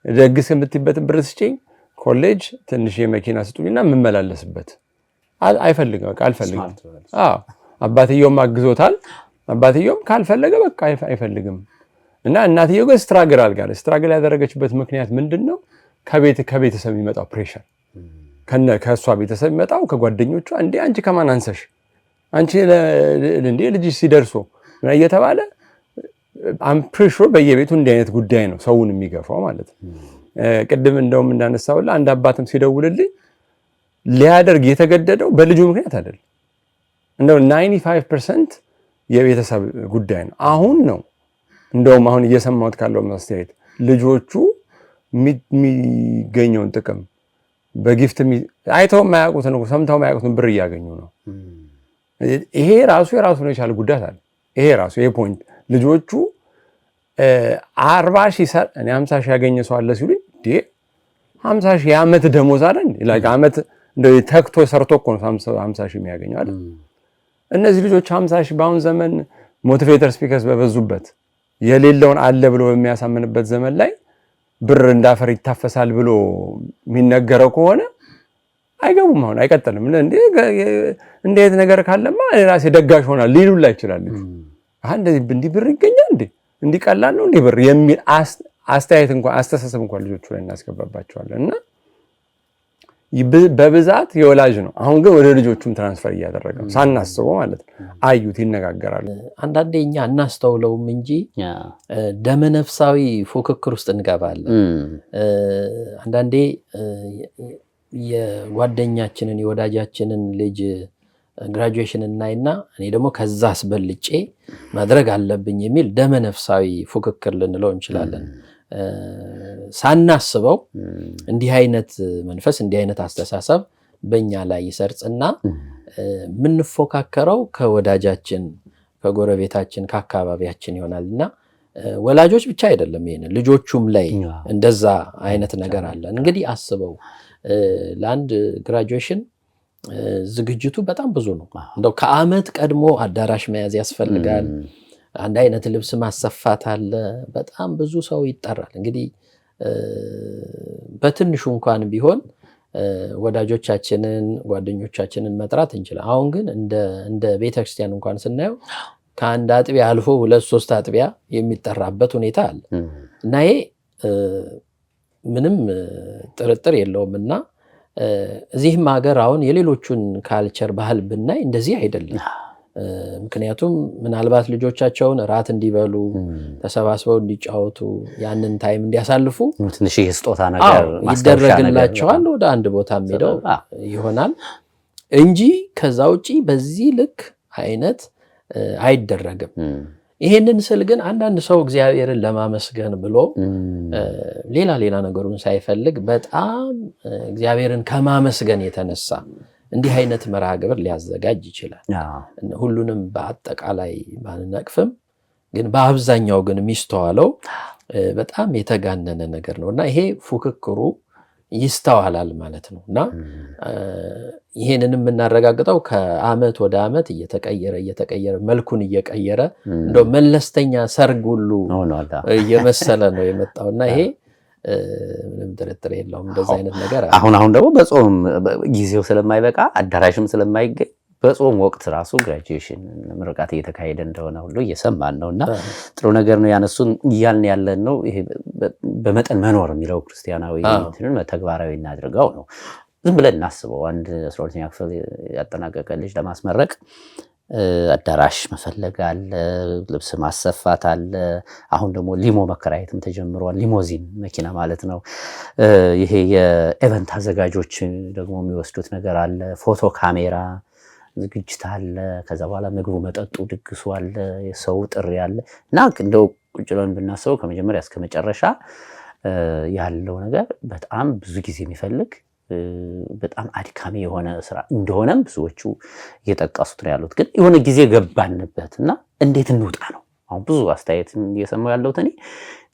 ደግስ የምትይበትን ብር ስጪኝ፣ ኮሌጅ ትንሽ የመኪና ስጡኝና የምመላለስበት። አይፈልግም፣ በቃ አልፈልግም። አዎ አባትየውም አግዞታል። አባትየውም ካልፈለገ በቃ አይፈልግም። እና እናትየው ግን ስትራግል ያደረገችበት ምክንያት ምንድነው? ከቤተሰብ የሚመጣው ፕሬሸር፣ ከእሷ ቤተሰብ የሚመጣው ከጓደኞቿ፣ እንዴ አንቺ ከማን አንሰሽ፣ አንቺ እንዴ ልጅሽ ሲደርሶ እየተባለ አምፕሪሹ በየቤቱ እንዲህ አይነት ጉዳይ ነው ሰውን የሚገፋው ማለት ነው። ቅድም እንደውም እንዳነሳውላ አንድ አባትም ሲደውልልኝ ሊያደርግ የተገደደው በልጁ ምክንያት አይደለም። እንደው 95% የቤተሰብ ጉዳይ ነው። አሁን እንደውም አሁን እየሰማሁት ካለው ማስተያየት ልጆቹ የሚገኘውን ጥቅም በጊፍት አይተው የማያውቁትን ሰምተው የማያውቁትን ብር እያገኙ ነው። ይሄ ራሱ የራሱን የቻለ ጉዳት አለ። ይሄ ፖይንት ልጆቹ 40,000 እኔ 50,000 ያገኘ ሰው አለ ሲሉኝ 50,000 የዓመት ደሞዝ አይደል? ዓመት እንደው ተክቶ ሰርቶ እኮ ነው 50,000 የሚያገኘው አይደል? እነዚህ ልጆች 50,000 በአሁን ዘመን ሞቲቬተር ስፒከርስ በበዙበት የሌለውን አለ ብሎ በሚያሳምንበት ዘመን ላይ ብር እንዳፈር ይታፈሳል ብሎ የሚነገረው ከሆነ አይገቡም። አሁን አይቀጥልም። እንዴት ነገር ካለማ ራሴ ደጋሽ ሆናል ሊሉላ ይችላል። እንዲህ ብር ይገኛል እንዲህ ቀላል ነው ብር የሚል አስተሳሰብ እንኳን ልጆቹ ላይ እናስገባባቸዋለን። እና በብዛት የወላጅ ነው። አሁን ግን ወደ ልጆቹም ትራንስፈር እያደረገ ነው ሳናስበው ማለት ነው። አዩት፣ ይነጋገራሉ። አንዳንዴ እኛ እናስተውለውም እንጂ ደመነፍሳዊ ፉክክር ውስጥ እንገባለን። አንዳንዴ የጓደኛችንን የወዳጃችንን ልጅ ግራጁዌሽን እናይና እኔ ደግሞ ከዛ አስበልጬ ማድረግ አለብኝ የሚል ደመነፍሳዊ ፉክክር ልንለው እንችላለን። ሳናስበው እንዲህ አይነት መንፈስ እንዲህ አይነት አስተሳሰብ በእኛ ላይ ይሰርጽና የምንፎካከረው ከወዳጃችን፣ ከጎረቤታችን፣ ከአካባቢያችን ይሆናልና ወላጆች ብቻ አይደለም፣ ይሄን ልጆቹም ላይ እንደዛ አይነት ነገር አለ። እንግዲህ አስበው ለአንድ ግራጁዌሽን ዝግጅቱ በጣም ብዙ ነው። እንደው ከዓመት ቀድሞ አዳራሽ መያዝ ያስፈልጋል። አንድ አይነት ልብስ ማሰፋት አለ። በጣም ብዙ ሰው ይጠራል። እንግዲህ በትንሹ እንኳን ቢሆን ወዳጆቻችንን ጓደኞቻችንን መጥራት እንችላለን። አሁን ግን እንደ ቤተክርስቲያን እንኳን ስናየው ከአንድ አጥቢያ አልፎ 2-3 አጥቢያ የሚጠራበት ሁኔታ አለ እና ይሄ ምንም ጥርጥር የለውም። እና እዚህም ሀገር አሁን የሌሎቹን ካልቸር ባህል ብናይ እንደዚህ አይደለም። ምክንያቱም ምናልባት ልጆቻቸውን እራት እንዲበሉ ተሰባስበው እንዲጫወቱ ያንን ታይም እንዲያሳልፉ ትንሽ የስጦታ ነገር ይደረግላቸዋል። ወደ አንድ ቦታ ሄደው ይሆናል እንጂ ከዛ ውጪ በዚህ ልክ አይነት አይደረግም። ይሄንን ስል ግን አንዳንድ ሰው እግዚአብሔርን ለማመስገን ብሎ ሌላ ነገሩን ሳይፈልግ በጣም እግዚአብሔርን ከማመስገን የተነሳ እንዲህ አይነት መርሃ ግብር ሊያዘጋጅ ይችላል። ሁሉንም በአጠቃላይ ባንነቅፍም ግን በአብዛኛው ግን የሚስተዋለው በጣም የተጋነነ ነገር ነው እና ይሄ ፉክክሩ ይስተዋላል ማለት ነው። እና ይሄንን የምናረጋግጠው ከዓመት ወደ ዓመት እየተቀየረ መልኩን እየቀየረ እንደው መለስተኛ ሰርግ ሁሉ እየመሰለ ነው የመጣው እና ይሄ ምንም ጥርጥር የለውም እንደዚህ አይነት ነገር አሁን ደግሞ በጾም ጊዜው ስለማይበቃ አዳራሽም ስለማይገኝ በጾም ወቅት ራሱ ግራጁዌሽን ምርቃት እየተካሄደ እንደሆነ ሁሉ እየሰማን ነውና ጥሩ ነገር ነው ያነሱን እያልን ያለን ነው። ይሄ በመጠን መኖር የሚለው ክርስቲያናዊ እንትኑን ተግባራዊ እናድርገው ነው። ዝም ብለን እናስበው። አንድ 12ኛ ክፍል ያጠናቀቀ ልጅ ለማስመረቅ አዳራሽ መፈለግ አለ፣ ልብስ ማሰፋት አለ። አሁን ደግሞ ሊሞ መከራየትም ተጀምሯል። ሊሞዚን መኪና ማለት ነው። ይሄ የኢቨንት አዘጋጆች ደግሞ የሚወስዱት ነገር አለ። ፎቶ ካሜራ ዝግጅት አለ። ከዛ በኋላ ምግቡ፣ መጠጡ፣ ድግሱ አለ፣ የሰው ጥሪ አለ እና እንደው ቁጭ ብለን ብናስበው ከመጀመሪያ እስከ መጨረሻ ያለው ነገር በጣም ብዙ ጊዜ የሚፈልግ በጣም አድካሚ የሆነ ስራ እንደሆነም ብዙዎቹ እየጠቀሱት ነው ያሉት። ግን የሆነ ጊዜ ገባንበት እና እንዴት እንውጣ ነው አሁን ብዙ አስተያየት እየሰማሁ ያለሁት እኔ።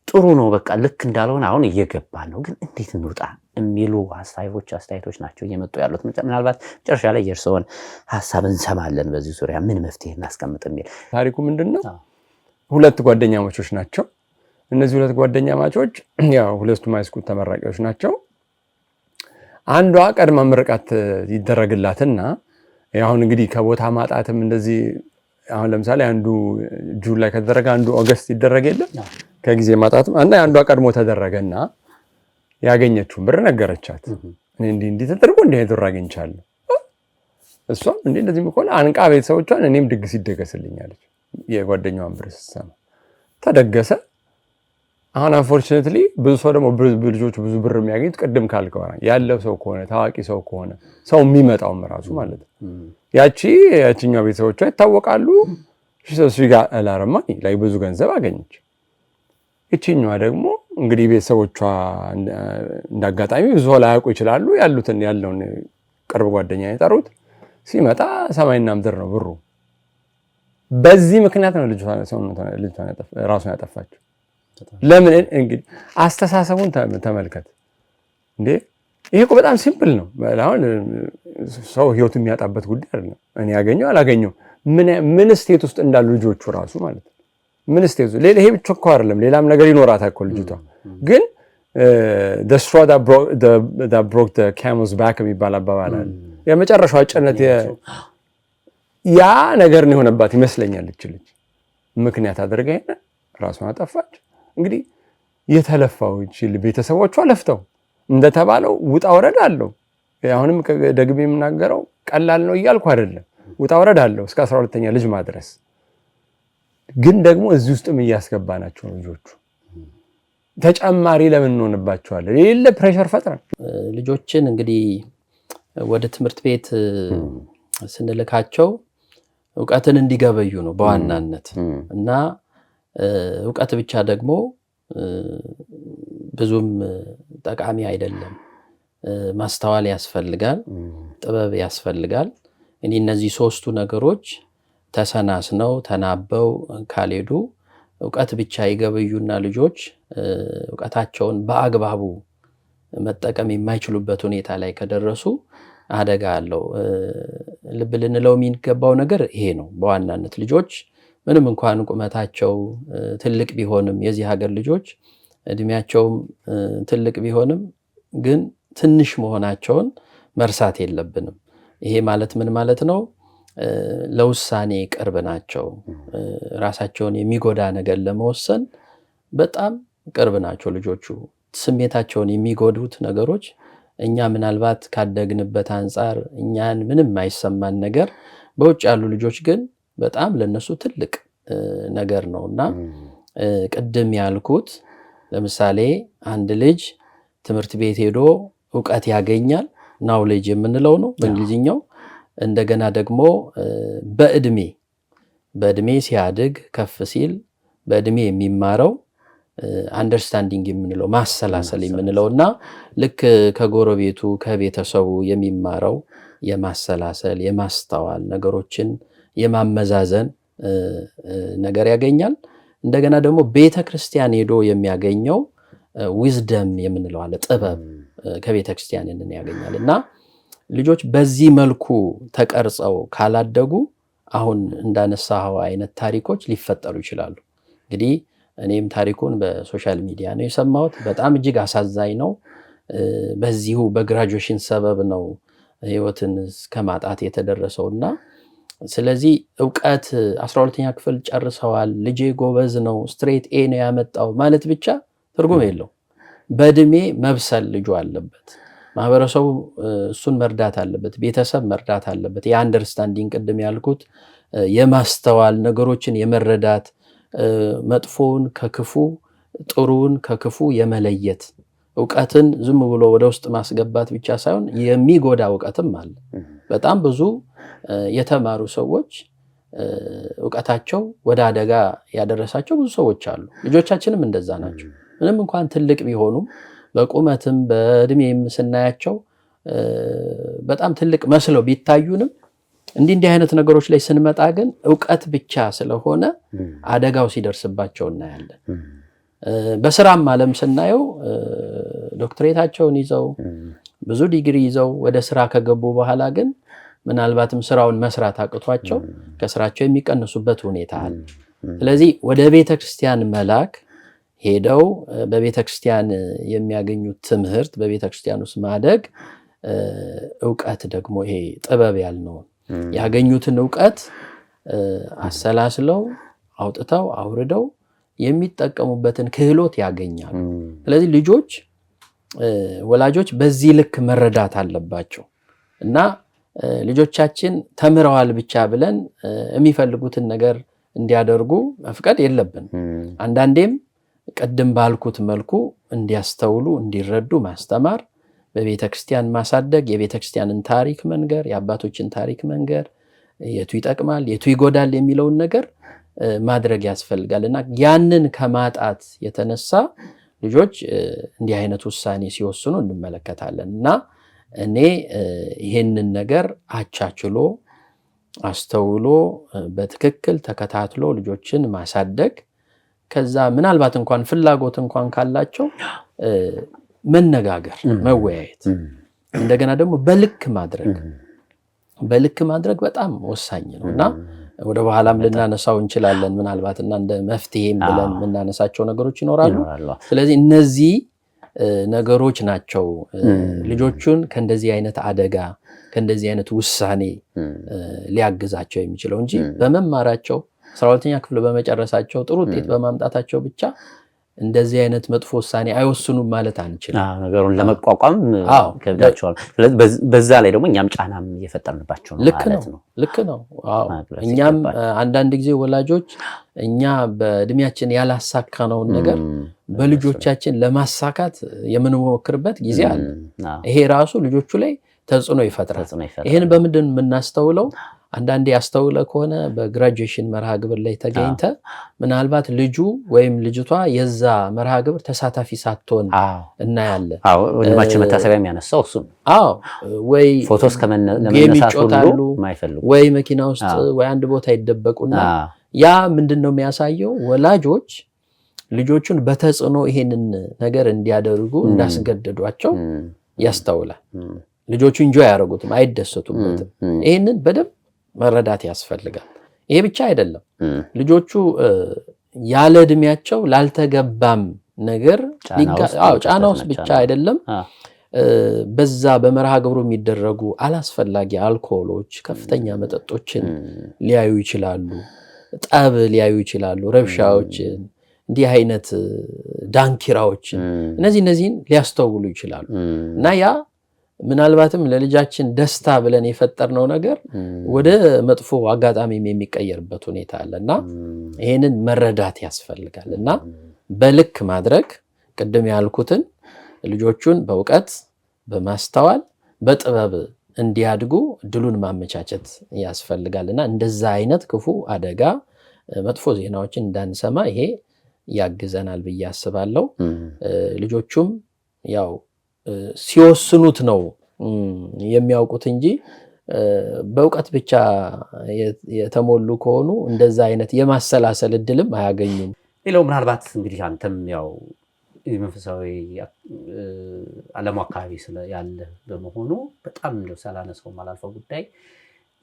ጥሩ ነው በቃ ልክ እንዳልሆነ አሁን እየገባን ነው፣ ግን እንዴት እንውጣ የሚሉ አስተያየቶች ናቸው እየመጡ ያሉት። ምናልባት መጨረሻ ላይ የእርስዎን ሀሳብ እንሰማለን በዚህ ዙሪያ ምን መፍትሄ እናስቀምጥ የሚል። ታሪኩ ምንድነው? ሁለት ጓደኛሞች ናቸው። እነዚህ ሁለት ጓደኛ ማቾች ያው ሁለቱም ሃይስኩል ተመራቂዎች ናቸው። አንዷ ቀድማ ምርቃት ይደረግላትና አሁን እንግዲህ ከቦታ ማጣትም እንደዚህ አሁን ለምሳሌ አንዱ ጁን ላይ ከተደረገ አንዱ ኦገስት ይደረግ የለም ከጊዜ ማጣትም አንዷ ቀድሞ ተደረገና ያገኘችው ብር ነገረቻት። እንዲህ ተደርጎ እንደሄድር አገኝቻለሁ። እሷም እንደዚህ ምቆላ አንቃ ቤተሰቦቿን እኔም ድግስ ይደገስልኛለች። የጓደኛዋን ብር ስትሰማ ተደገሰ። አሁን አንፎርቹኔትሊ ብዙ ሰው ደግሞ ልጆቹ ብዙ ብር የሚያገኙት ቅድም ካልከው ያለው ሰው ከሆነ ታዋቂ ሰው ከሆነ ሰው የሚመጣውም ራሱ ማለት ነው። ያቺኛው ቤተሰቦቿ ይታወቃሉ። ጋር አላረማ ላይ ብዙ ገንዘብ አገኘች። እቺኛዋ ደግሞ እንግዲህ ቤተሰቦቿ እንዳጋጣሚ ብዙ ላያውቁ ይችላሉ። ያለውን ቅርብ ጓደኛ የጠሩት ሲመጣ ሰማይና ምድር ነው ብሩ። በዚህ ምክንያት ነው ልጅቷን ራሱን ያጠፋችው። ለምን እንግዲህ አስተሳሰቡን ተመልከት እንዴ! ይሄ እኮ በጣም ሲምፕል ነው። አሁን ሰው ህይወቱ የሚያጣበት ጉዳይ አይደለም። እኔ ያገኘው አላገኘው ምን ስቴት ውስጥ እንዳሉ ልጆቹ ራሱ ማለት ነው። ምን ስቴት ሌላ ይሄ ብቻ እኮ አይደለም፣ ሌላም ነገር ይኖራታል እኮ ልጅቷ። ግን the straw that broke the camel's back የሚባል አባባል አለ። የመጨረሻው ጭነት ያ ነገር ነው የሆነባት ይመስለኛል። ልጅ ምክንያት አድርጋ ራሷን አጠፋች። እንግዲህ የተለፋው ይችል ቤተሰቦቿ ለፍተው እንደተባለው ውጣ ወረድ አለው። አሁንም ደግሜ የምናገረው ቀላል ነው እያልኩ አይደለም። ውጣ ወረድ አለው እስከ 12ኛ ልጅ ማድረስ። ግን ደግሞ እዚህ ውስጥም እያስገባናቸው ልጆቹ ተጨማሪ ለምን እንሆንባቸዋለን? የሌለ ፕሬሸር ፈጥረን ልጆችን እንግዲህ ወደ ትምህርት ቤት ስንልካቸው እውቀትን እንዲገበዩ ነው በዋናነት እና እውቀት ብቻ ደግሞ ብዙም ጠቃሚ አይደለም። ማስተዋል ያስፈልጋል፣ ጥበብ ያስፈልጋል። እነዚህ ሶስቱ ነገሮች ተሰናስነው ተናበው ካልሄዱ እውቀት ብቻ ይገበዩና ልጆች እውቀታቸውን በአግባቡ መጠቀም የማይችሉበት ሁኔታ ላይ ከደረሱ አደጋ አለው። ልብ ልንለው የሚገባው ነገር ይሄ ነው። በዋናነት ልጆች ምንም እንኳን ቁመታቸው ትልቅ ቢሆንም የዚህ ሀገር ልጆች እድሜያቸውም ትልቅ ቢሆንም ግን ትንሽ መሆናቸውን መርሳት የለብንም። ይሄ ማለት ምን ማለት ነው? ለውሳኔ ቅርብ ናቸው። ራሳቸውን የሚጎዳ ነገር ለመወሰን በጣም ቅርብ ናቸው ልጆቹ። ስሜታቸውን የሚጎዱት ነገሮች እኛ ምናልባት ካደግንበት አንጻር እኛን ምንም አይሰማን ነገር በውጭ ያሉ ልጆች ግን በጣም ለነሱ ትልቅ ነገር ነውና ቅድም ያልኩት ለምሳሌ አንድ ልጅ ትምህርት ቤት ሄዶ ዕውቀት ያገኛል። ናውሌጅ የምንለው ነው በእንግሊዝኛው። እንደገና ደግሞ በእድሜ ሲያድግ ከፍ ሲል በእድሜ የሚማረው አንደርስታንዲንግ የምንለው ማሰላሰል የምንለውና ልክ ከጎረቤቱ ከቤተሰቡ የሚማረው የማሰላሰል የማስተዋል ነገሮችን የማመዛዘን ነገር ያገኛል። እንደገና ደግሞ ቤተክርስቲያን ሄዶ የሚያገኘው ዊዝደም የምንለው አለ፣ ጥበብ ከቤተክርስቲያን ያገኛል። እና ልጆች በዚህ መልኩ ተቀርጸው ካላደጉ አሁን እንዳነሳው አይነት ታሪኮች ሊፈጠሩ ይችላሉ። እንግዲህ እኔም ታሪኩን በሶሻል ሚዲያ ነው የሰማሁት። በጣም እጅግ አሳዛኝ ነው። በዚሁ በግራጁዌሽን ሰበብ ነው ህይወትን እስከማጣት የተደረሰውና ስለዚህ ዕውቀት 12ኛ ክፍል ጨርሰዋል፣ ልጄ ጎበዝ ነው፣ ስትሬት ኤ ነው ያመጣው ማለት ብቻ ትርጉም የለው። በእድሜ መብሰል ልጁ አለበት። ማህበረሰቡ እሱን መርዳት አለበት። ቤተሰብ መርዳት አለበት። የአንደርስታንዲንግ ቅድም ያልኩት የማስተዋል ነገሮችን የመረዳት መጥፎውን ከክፉ ጥሩውን ከክፉ የመለየት ዕውቀትን ዝም ብሎ ወደ ውስጥ ማስገባት ብቻ ሳይሆን የሚጎዳ ዕውቀትም አለ። በጣም ብዙ የተማሩ ሰዎች ዕውቀታቸው ወደ አደጋ ያደረሳቸው ብዙ ሰዎች አሉ። ልጆቻችንም እንደዛ ናቸው። ምንም እንኳን ትልቅ ቢሆኑም በቁመትም በእድሜም ስናያቸው በጣም ትልቅ መስለው ቢታዩንም እንዲህ አይነት ነገሮች ላይ ስንመጣ ግን ዕውቀት ብቻ ስለሆነ አደጋው ሲደርስባቸው እናያለን። በስራም ዓለም ስናየው ዶክትሬታቸውን ይዘው ብዙ ዲግሪ ይዘው ወደ ስራ ከገቡ በኋላ ግን ምናልባትም ስራውን መስራት አቅቷቸው ከስራቸው የሚቀንሱበት ሁኔታ አለ። ስለዚህ ወደ ቤተክርስቲያን መላክ ሄደው በቤተክርስቲያን የሚያገኙት ትምህርት በቤተክርስቲያን ውስጥ ማደግ ዕውቀት ደግሞ ይሄ ጥበብ ያልነው ያገኙትን ዕውቀት አሰላስለው አውጥተው አውርደው የሚጠቀሙበትን ክህሎት ያገኛሉ። ስለዚህ ልጆች ወላጆች በዚህ ልክ መረዳት አለባቸው እና ልጆቻችን ተምረዋል ብቻ ብለን የሚፈልጉትን ነገር እንዲያደርጉ መፍቀድ የለብንም። አንዳንዴም ቅድም ባልኩት መልኩ እንዲያስተውሉ እንዲረዱ ማስተማር፣ በቤተክርስቲያን ማሳደግ፣ የቤተክርስቲያንን ታሪክ መንገር፣ የአባቶችን ታሪክ መንገር፣ የቱ ይጠቅማል የቱ ይጎዳል የሚለውን ነገር ማድረግ ያስፈልጋል እና ያንን ከማጣት የተነሳ ልጆች እንዲህ አይነት ውሳኔ ሲወስኑ እንመለከታለን እና እኔ ይሄንን ነገር አቻችሎ አስተውሎ በትክክል ተከታትሎ ልጆችን ማሳደግ ከዛ ምናልባት እንኳን ፍላጎት እንኳን ካላቸው መነጋገር መወያየት እንደገና ደግሞ በልክ ማድረግ በጣም ወሳኝ ነውና ወደ በኋላም ልናነሳው እንችላለን ምናልባትና እንደ መፍትሄም ብለን የምናነሳቸው ነገሮች ይኖራሉ። ስለዚህ እነዚህ ነገሮች ናቸው ልጆቹን ከእንደዚህ አይነት አደጋ ከእንደዚህ አይነት ውሳኔ ሊያግዛቸው የሚችለው እንጂ በመማራቸው 12ኛ ክፍል በመጨረሳቸው ጥሩ ውጤት በማምጣታቸው ብቻ እንደዚህ አይነት መጥፎ ውሳኔ አይወስኑም ማለት አንችልም። ነገሩን ለመቋቋም ከብዳቸዋል። ስለዚህ በዛ ላይ ደግሞ እኛም ጫናም እየፈጠርንባቸው ነው ማለት ነው። ልክ ነው። እኛም አንዳንድ ጊዜ ወላጆች እኛ በእድሜያችን ያላሳካነውን ነገር በልጆቻችን ለማሳካት የምንሞክርበት ጊዜ አለ። ይሄ ራሱ ልጆቹ ላይ ተጽዕኖ ይፈጥራል። ይሄን በምንድን የምናስተውለው? አንዳንዴ ያስተውለ ከሆነ በግራጁዌሽን መርሃ ግብር ላይ ተገኝተ ምናልባት ልጁ ወይም ልጅቷ የዛ መርሃ ግብር ተሳታፊ ሳትሆን እናያለን። ወንድማችን መታሰቢያ የሚያነሳው እሱ ወይ ፎቶስ ለመነሳት ሁሉ ማይፈልጉ ወይ መኪና ውስጥ ወይ አንድ ቦታ ይደበቁና ያ ምንድነው የሚያሳየው? ወላጆች ልጆቹን በተጽዕኖ ይሄንን ነገር እንዲያደርጉ እንዳስገደዷቸው ያስተውላል። ልጆቹ ኢንጆይ ያደርጉትም አይደሰቱበትም። ይሄንን በደንብ መረዳት ያስፈልጋል። ይሄ ብቻ አይደለም። ልጆቹ ያለ እድሜያቸው ላልተገባም ነገር ጫና ውስጥ ብቻ አይደለም በዛ በመርሃ ግብሩ የሚደረጉ አላስፈላጊ አልኮሎች፣ ከፍተኛ መጠጦችን ሊያዩ ይችላሉ። ጠብ ሊያዩ ይችላሉ። ረብሻዎችን፣ እንዲህ አይነት ዳንኪራዎችን እነዚህን ሊያስተውሉ ይችላሉ እና ያ ምናልባትም ለልጃችን ደስታ ብለን የፈጠርነው ነገር ወደ መጥፎ አጋጣሚም የሚቀየርበት ሁኔታ አለና ይሄንን መረዳት ያስፈልጋል እና በልክ ማድረግ ቅድም ያልኩትን ልጆቹን በእውቀት በማስተዋል በጥበብ እንዲያድጉ እድሉን ማመቻቸት ያስፈልጋልና እንደዛ አይነት ክፉ አደጋ መጥፎ ዜናዎችን እንዳንሰማ ይሄ ያግዘናል ብዬ አስባለሁ። ልጆቹም ያው ሲወስኑት ነው የሚያውቁት እንጂ በእውቀት ብቻ የተሞሉ ከሆኑ እንደዛ አይነት የማሰላሰል እድልም አያገኙም። ሌላው ምናልባት እንግዲህ አንተም ያው መንፈሳዊ ዓለሙ አካባቢ ያለ በመሆኑ በጣም ሳላነሳው ማላልፈው ጉዳይ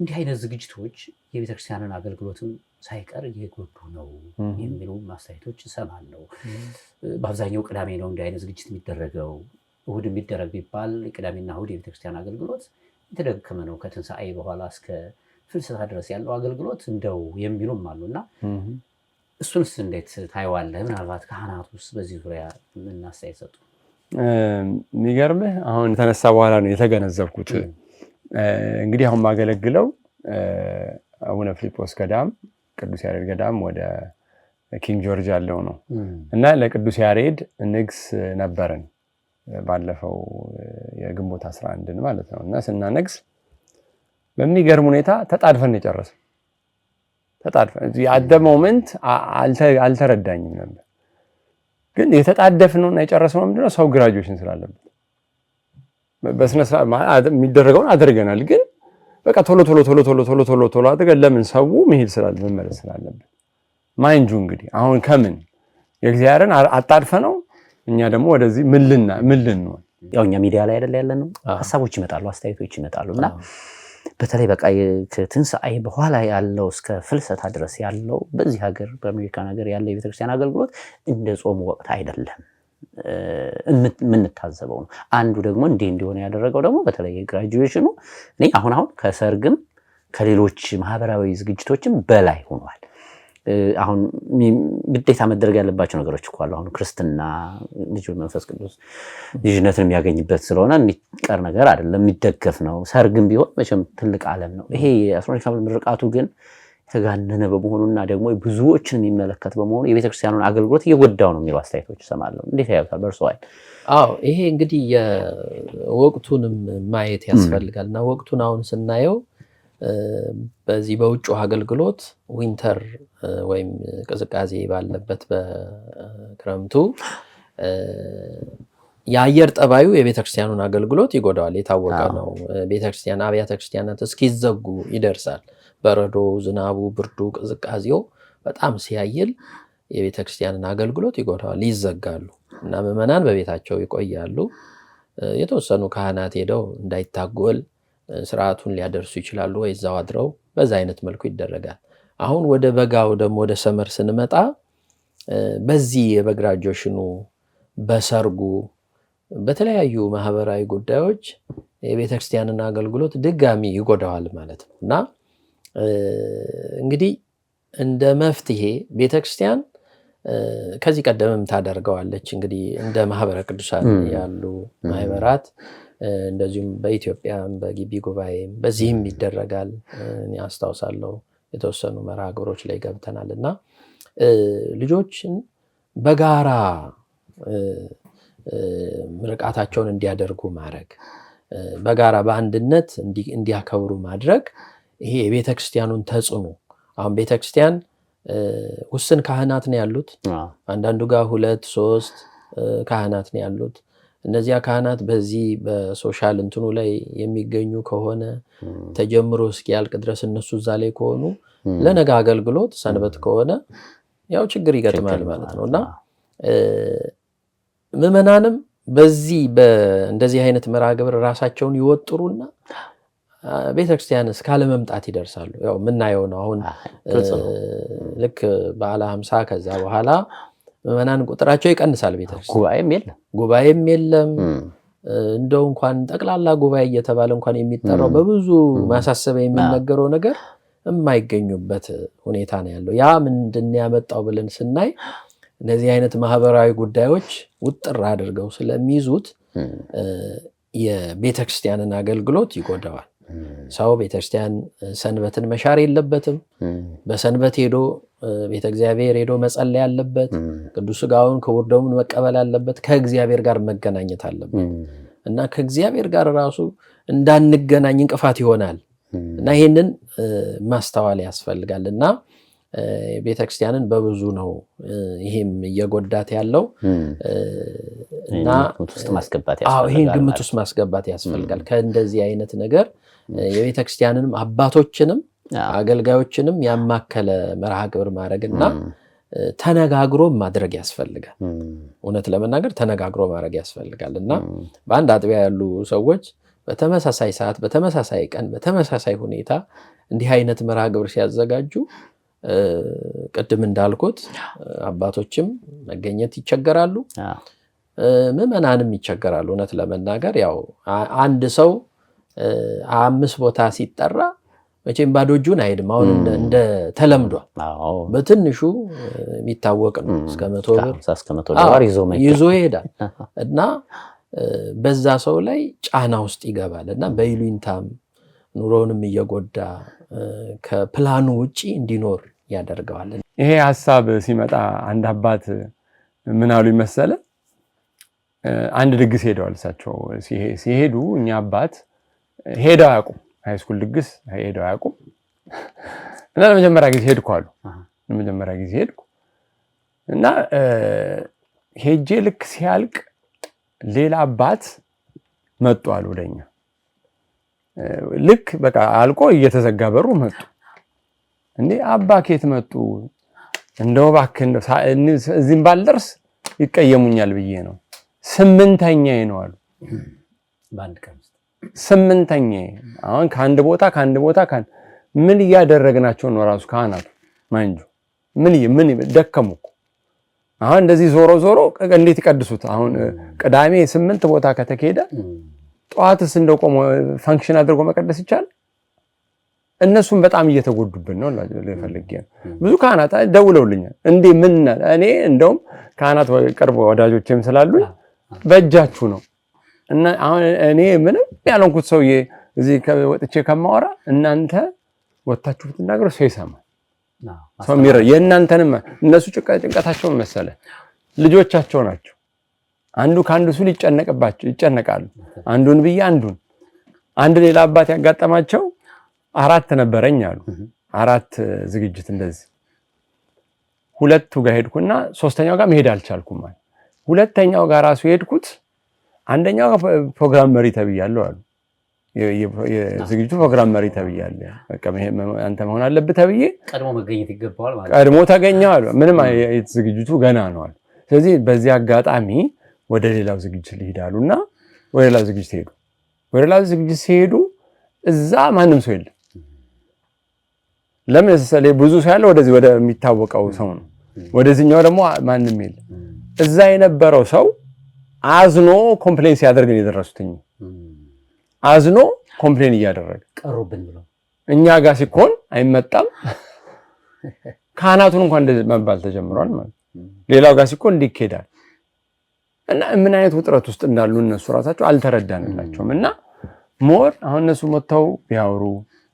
እንዲህ አይነት ዝግጅቶች የቤተክርስቲያንን አገልግሎትም ሳይቀር እየጎዱ ነው የሚሉ ማስተያየቶች እሰማለሁ። በአብዛኛው ቅዳሜ ነው እንዲህ አይነት ዝግጅት የሚደረገው። እሁድ የሚደረግ ቢባል ቅዳሜና እሁድ የቤተክርስቲያን አገልግሎት የተደከመ ነው። ከትንሣኤ በኋላ እስከ ፍልሰታ ድረስ ያለው አገልግሎት እንደው የሚሉም አሉና እሱንስ እንዴት ታየዋለህ? ምናልባት ካህናት ውስጥ በዚህ ዙሪያ ምን አስተያየት ሰጡ? የሚገርምህ አሁን የተነሳ በኋላ ነው የተገነዘብኩት። እንግዲህ አሁን ማገለግለው አቡነ ፊልጶስ ገዳም ቅዱስ ያሬድ ገዳም ወደ ኪንግ ጆርጅ ያለው ነው እና ለቅዱስ ያሬድ ንግስ ነበረን ባለፈው የግንቦት 11 ማለት ነው እና ስናነግስ በሚገርም ሁኔታ ተጣድፈን የጨረስን at the moment አልተረዳኝም ነበር። ግን የተጣደፍነውና የጨረስነው ምንድነው ሰው ግራጁዌሽን ስላለበት በስነ ስርዓት የሚደረገውን አድርገናል። ግን በቃ ቶሎ አድርገን ለምን ሰው መሄድ መመለስ ስላለበት ማይንጁ እንግዲህ አሁን ከምን የእግዚአብሔርን አጣድፈነው እኛ ደግሞ ወደዚህ ምን ልንሆን ያው እኛ ሚዲያ ላይ አይደል ያለነው ሐሳቦች ይመጣሉ አስተያየቶች ይመጣሉና በተለይ በቃ ከትንሣኤ በኋላ ያለው እስከ ፍልሰታ ድረስ ያለው በዚህ ሀገር በአሜሪካን ሀገር ያለው የቤተክርስቲያን አገልግሎት እንደ ጾም ወቅት አይደለም የምንታዘበው ነው። አንዱ ደግሞ እንዲሆነ ያደረገው ደግሞ በተለይ ግራጁዌሽኑ እኔ አሁን ከሰርግም ከሌሎች ማህበራዊ ዝግጅቶችም በላይ ሆኗል። አሁን ግዴታ መደረግ ያለባቸው ነገሮች እኮ አሉ። አሁን ክርስትና ልጅ መንፈስ ቅዱስ ልጅነትን የሚያገኝበት ስለሆነ የሚቀር ነገር አይደለም፣ የሚደገፍ ነው። ሰርግም ቢሆን መቼም ትልቅ ዓለም ነው። ይሄ የ12 ዓመት ምርቃቱ ግን የተጋነነ በመሆኑና ደግሞ ብዙዎችን የሚመለከት በመሆኑ የቤተክርስቲያኑን አገልግሎት እየጎዳው ነው የሚሉ አስተያየቶች እሰማለሁ። እንዴት ያዩታል በእርስዎል? አዎ ይሄ እንግዲህ የወቅቱንም ማየት ያስፈልጋል እና ወቅቱን አሁን ስናየው በዚህ በውጭ አገልግሎት ዊንተር ወይም ቅዝቃዜ ባለበት በክረምቱ የአየር ጠባዩ የቤተክርስቲያኑን አገልግሎት ይጎዳዋል። የታወቀ ነው። ቤተክርስቲያን አብያተ ክርስቲያናት እስኪዘጉ ይደርሳል። በረዶ፣ ዝናቡ፣ ብርዱ፣ ቅዝቃዜው በጣም ሲያይል የቤተክርስቲያንን አገልግሎት ይጎዳዋል፣ ይዘጋሉ እና ምዕመናን በቤታቸው ይቆያሉ። የተወሰኑ ካህናት ሄደው እንዳይታጎል ስርዓቱን ሊያደርሱ ይችላሉ ወይ እዛው አድረው በዛ አይነት መልኩ ይደረጋል። አሁን ወደ በጋው ደግሞ ወደ ሰመር ስንመጣ በዚህ የበግራጆሽኑ በሰርጉ በተለያዩ ማህበራዊ ጉዳዮች የቤተክርስቲያንን አገልግሎት ድጋሚ ይጎዳዋል ማለት ነው እና እንግዲህ እንደ መፍትሄ ቤተክርስቲያን ከዚህ ቀደምም ታደርገዋለች። እንግዲህ እንደ ማህበረ ቅዱሳን ያሉ ማህበራት እንደዚሁም በኢትዮጵያም በግቢ ጉባኤም በዚህም ይደረጋል። እኔ አስታውሳለሁ የተወሰኑ መርሃ ግብሮች ላይ ገብተናል እና ልጆችን በጋራ ምርቃታቸውን እንዲያደርጉ ማድረግ፣ በጋራ በአንድነት እንዲያከብሩ ማድረግ ይሄ የቤተክርስቲያኑን ተጽዕኖ አሁን ቤተክርስቲያን ውስን ካህናት ነው ያሉት። አንዳንዱ ጋር 2-3 ካህናት ነው ያሉት። እነዚያ ካህናት በዚህ በሶሻል እንትኑ ላይ የሚገኙ ከሆነ ተጀምሮ እስኪያልቅ ድረስ እነሱ እዛ ላይ ከሆኑ ለነገ አገልግሎት ሰንበት ከሆነ ያው ችግር ይገጥማል ማለት ነው እና ምዕመናንም በዚህ እንደዚህ አይነት መርሃ ግብር ራሳቸውን ይወጥሩና ቤተክርስቲያን እስካለ መምጣት ይደርሳሉ። ያው ምናየው ነው አሁን ልክ በዓለ 50 ከዛ በኋላ ምዕመናን ቁጥራቸው ይቀንሳል። ቤተክርስቲያን ጉባኤም የለም እንደው እንኳን ጠቅላላ ጉባኤ እየተባለ እንኳን የሚጠራው በብዙ ማሳሰቢያ የሚነገረው ነገር የማይገኙበት ሁኔታ ነው ያለው። ያ ምንድን ያመጣው ብለን ስናይ እነዚህ አይነት ማህበራዊ ጉዳዮች ውጥር አድርገው ስለሚይዙት የቤተክርስቲያንን አገልግሎት ይጎዳዋል። ሰው ቤተክርስቲያን ሰንበትን መሻር የለበትም። በሰንበት ሄዶ ቤተ እግዚአብሔር ሄዶ መጸለይ አለበት። ቅዱስ ሥጋውን ክቡር ደሙን መቀበል አለበት። ከእግዚአብሔር ጋር መገናኘት አለበት እና ከእግዚአብሔር ጋር ራሱ እንዳንገናኝ እንቅፋት ይሆናል እና ይሄንን ማስተዋል ያስፈልጋል እና ቤተክርስቲያንን በብዙ ነው ይሄም እየጎዳት ያለው እና ይሄን ግምት ውስጥ ማስገባት ያስፈልጋል። ከእንደዚህ አይነት ነገር የቤተክርስቲያንንም አባቶችንም አገልጋዮችንም ያማከለ መርሃ ግብር ማድረግና ተነጋግሮ ማድረግ ያስፈልጋል። እውነት ለመናገር ተነጋግሮ ማድረግ ያስፈልጋል እና በአንድ አጥቢያ ያሉ ሰዎች በተመሳሳይ ሰዓት፣ በተመሳሳይ ቀን፣ በተመሳሳይ ሁኔታ እንዲህ አይነት መርሃ ግብር ሲያዘጋጁ ቅድም እንዳልኩት አባቶችም መገኘት ይቸገራሉ፣ ምዕመናንም ይቸገራሉ። እውነት ለመናገር ያው አንድ ሰው 5 ቦታ ሲጠራ መቼም ባዶ እጁን አይሄድም። አሁን እንደ ተለምዷል በትንሹ የሚታወቅ ነው። እስከ 100 ብር ይዞ ይሄዳል እና በዛ ሰው ላይ ጫና ውስጥ ይገባል እና በይሉኝታም ኑሮውንም እየጎዳ ከፕላኑ ውጪ እንዲኖር ያደርገዋል። ይሄ ሐሳብ ሲመጣ አንድ አባት ምን አሉ መሰለ፣ አንድ ድግስ ሄደዋል። እሳቸው ሲሄዱ እኛ አባት ሄደው አያውቁም፣ ሃይስኩል ድግስ ሄደው አያውቁም እና ለመጀመሪያ ጊዜ ሄድኩ አሉ። ለመጀመሪያ ጊዜ ሄድኩ እና ሄጄ ልክ ሲያልቅ ሌላ አባት መጡ አሉ ወደኛ። ልክ በቃ አልቆ እየተዘጋ በሩ መጡ። እንዴ አባ ከየት መጡ? እንደው እባክህ እዚህም ባልደርስ ይቀየሙኛል ብዬ ነው፣ 8ኛዬ ነው አሉ። 8ኛ አሁን ከአንድ ቦታ ምን እያደረግናቸው ነው? ራሱ ካህናቱ ማንጁ ምን ደከሙ እኮ። አሁን እንደዚህ ዞሮ እንዴት ይቀድሱት? አሁን ቅዳሜ 8 ቦታ ከተካሄደ ጠዋትስ እንደው ቆሞ ፋንክሽን አድርጎ መቀደስ ይቻላል? እነሱም በጣም እየተጎዱብን ነው ለፈልጌ ነው። ብዙ ካህናት ደውለውልኛል። እኔ እንደውም ካህናት ቅርብ ወዳጆችም ስላሉኝ በእጃችሁ ነው እና አሁን እኔ ምንም ያልሆንኩት ሰውዬ እዚህ ወጥቼ ከማወራ እናንተ ወጣችሁ ብትናገሩ ሰው ይሰማል። ሰው ሚረ የእናንተንም እነሱ ጭንቀታቸውን መሰለ ልጆቻቸው ናቸው። አንዱ ካንዱ ሱል ይጨነቃሉ። አንዱን ብዬ አንድ ሌላ አባት ያጋጠማቸው 4 ነበረኝ አሉ። 4 ዝግጅት እንደዚህ 2ቱ ጋር ሄድኩና 3ኛው ጋር መሄድ አልቻልኩም ማለት። 2ኛው ጋር ራሱ ሄድኩት አንደኛው ጋር ፕሮግራም መሪ ተብያለሁ አሉ። የዝግጅቱ ፕሮግራም መሪ ተብያለሁ። በቃ አንተ መሆን አለብህ ተብዬ ቀድሞ መገኘት ይገባዋል ማለት ቀድሞ ተገኘው አሉ። ምንም ዝግጅቱ ገና ነው አሉ። ስለዚህ በዚህ አጋጣሚ ወደ ሌላው ዝግጅት ሊሄዳሉና ወደ ሌላው ዝግጅት ሄዱ። ወደ ሌላው ዝግጅት ሲሄዱ እዛ ማንም ሰው የለም። ለምን ስለዚህ ብዙ ሰው ያለው ወደዚህ ወደ የሚታወቀው ሰው ነው። ወደዚህኛው ደግሞ ማንም የለም። እዛ የነበረው ሰው አዝኖ ኮምፕሌን ሲያደርግ ነው የደረሱትኝ። አዝኖ ኮምፕሌን እያደረገ ቀሩብን ብሎ እኛ ጋር ሲኮን አይመጣም። ካህናቱን እንኳን እንደዚህ መባል ተጀምሯል ማለት ሌላው ጋር ሲኮን እንዲኬዳል እና ምን አይነት ውጥረት ውስጥ እንዳሉ እነሱ ራሳቸው አልተረዳንላቸውም። እና ሞር አሁን እነሱ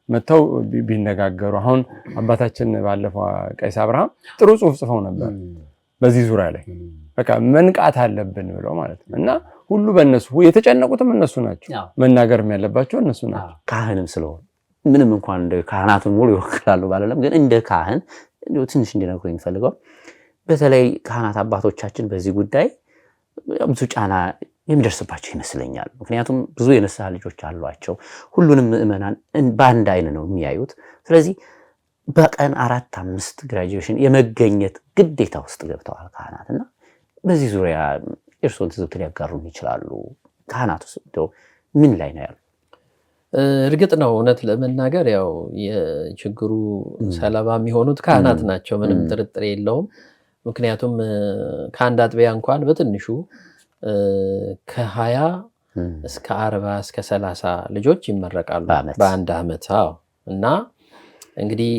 መተው ቢነጋገሩ አሁን አባታችን ባለፈው ቀይስ አብርሃም ጥሩ ጽሑፍ ጽፈው ነበር በዚህ ዙሪያ ላይ በቃ መንቃት አለብን ብለው ማለት ነው። እና ሁሉ በእነሱ የተጨነቁትም እነሱ ናቸው፣ መናገርም ያለባቸው እነሱ ናቸው። ካህንም ስለሆነ ምንም እንኳን እንደ ካህናቱን ሙሉ ይወክላሉ ባለለም ግን እንደ ካህን ትንሽ እንዲነግሩኝ ፈልገው በተለይ ካህናት አባቶቻችን በዚህ ጉዳይ ብዙ ጫና የሚደርስባቸው ይመስለኛል። ምክንያቱም ብዙ የነሳህ ልጆች አሏቸው። ሁሉንም ምዕመናን በአንድ አይን ነው የሚያዩት። ስለዚህ በቀን 4-5 ግራጁዌሽን የመገኘት ግዴታ ውስጥ ገብተዋል ካህናትና በዚህ ዙሪያ እርሶን ትዝብት ሊያጋሩን ይችላሉ? ካህናት ውስጥ ምን ላይ ነው ያሉ? እርግጥ ነው እውነት ለመናገር ያው የችግሩ ሰለባ የሚሆኑት ካህናት ናቸው፣ ምንም ጥርጥር የለውም። ምክንያቱም ከአንድ አጥቢያ እንኳን በትንሹ ከ20 እስከ 40 እስከ 30 ልጆች ይመረቃሉ በአንድ ዓመት። እና እንግዲህ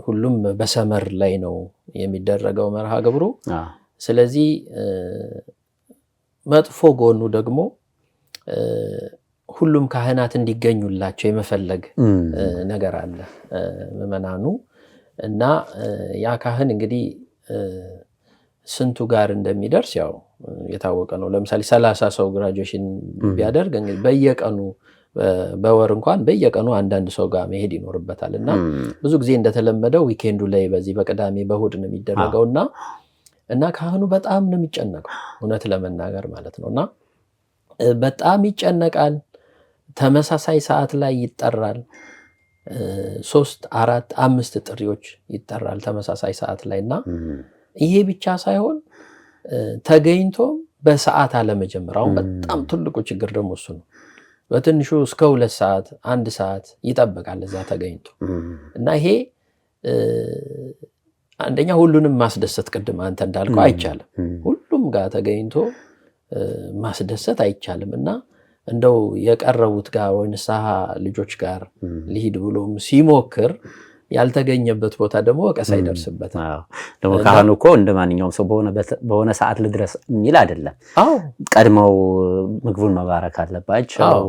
ሁሉም በሰመር ላይ ነው የሚደረገው መርሃ ግብሩ። ስለዚህ መጥፎ ጎኑ ደግሞ ሁሉም ካህናት እንዲገኙላቸው የመፈለግ ነገር አለ ምዕመናኑ። እና ያ ካህን እንግዲህ ስንቱ ጋር እንደሚደርስ ያው የታወቀ ነው። ለምሳሌ 30 ሰው ግራጁዌሽን ቢያደርግ እንግዲህ በየቀኑ በወር እንኳን በየቀኑ አንዳንድ ሰው ጋር መሄድ ይኖርበታል። እና ብዙ ጊዜ እንደተለመደው ዊኬንዱ ላይ በዚህ በቅዳሜ በእሑድ ነው የሚደረገው እና ካህኑ በጣም ነው የሚጨነቀው እውነት ለመናገር ማለት ነው። እና በጣም ይጨነቃል። ተመሳሳይ ሰዓት ላይ ይጠራል። 3፣ 4፣ 5 ጥሪዎች ይጠራል ተመሳሳይ ሰዓት ላይ። እና ይሄ ብቻ ሳይሆን ተገኝቶም በሰዓት አለመጀመር። አሁን በጣም ትልቁ ችግር ደግሞ እሱ ነው። በትንሹ እስከ 2 ሰዓት 1 ሰዓት ይጠብቃል እዛ ተገኝቶ። እና ይሄ አንደኛ ሁሉንም ማስደሰት ቅድም አንተ እንዳልከው አይቻልም። ሁሉም ጋር ተገኝቶ ማስደሰት አይቻልም። እና እንደው የቀረቡት ጋር ወይ ንስሐ ልጆች ጋር ሊሄድ ብሎም ሲሞክር ያልተገኘበት ቦታ ደግሞ ወቀሳ ይደርስበታል። ደግሞ ካህኑ እኮ እንደማንኛውም ሰው በሆነ ሰዓት ልድረስ የሚል አይደለም። ቀድመው ምግቡን መባረክ አለባቸው፣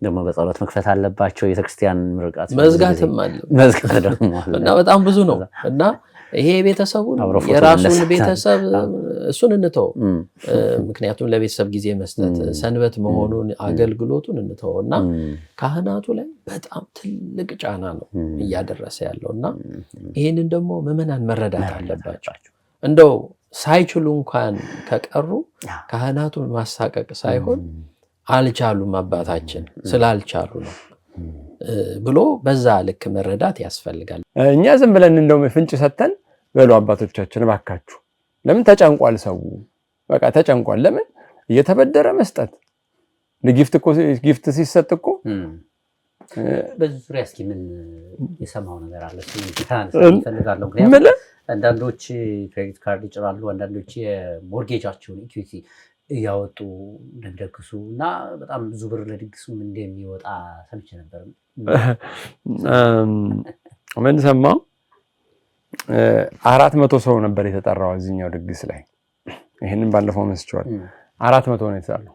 ደግሞ በጸሎት መክፈት አለባቸው። የቤተክርስቲያን ምርቃት መዝጋትም አለ እና በጣም ብዙ ነው። እና ይሄ ቤተሰቡን የራሱን ቤተሰብ እሱን እንተው፣ ምክንያቱም ለቤተሰብ ጊዜ መስጠት ሰንበት መሆኑን አገልግሎቱን እንተው። እና ካህናቱ ላይ በጣም ትልቅ ጫና ነው እያደረሰ ያለው። እና ይህንን ደግሞ ምዕመናን መረዳት አለባቸው። እንደው ሳይችሉ እንኳን ከቀሩ ካህናቱን ማሳቀቅ ሳይሆን አልቻሉም አባታችን ስላልቻሉ ነው ብሎ በዛ ልክ መረዳት ያስፈልጋል። እኛ ዝም ብለን እንደው ፍንጭ ሰተን በሉ አባቶቻችን እባካችሁ፣ ለምን ተጨንቋል ሰው በቃ ተጨንቋል። ለምን እየተበደረ መስጠት ጊፍት ሲሰጥ እኮ በዚህ ዙሪያ እስኪ ምን የሰማው ነገር አለ? ይፈልጋለሁ። ምክንያቱም አንዳንዶች ክሬዲት ካርድ ይጭራሉ፣ አንዳንዶች የሞርጌጃቸውን ኢኩዊቲ እያወጡ እንደደግሱ እና በጣም ብዙ ብር ለድግሱም እንደሚወጣ ሰምቼ ነበር። ምን ሰማው? 400 ሰው ነበር የተጠራው እዚህኛው ድግስ ላይ። ይሄንን ባለፈው መስጫዋል። 400 ነው የተጠራው።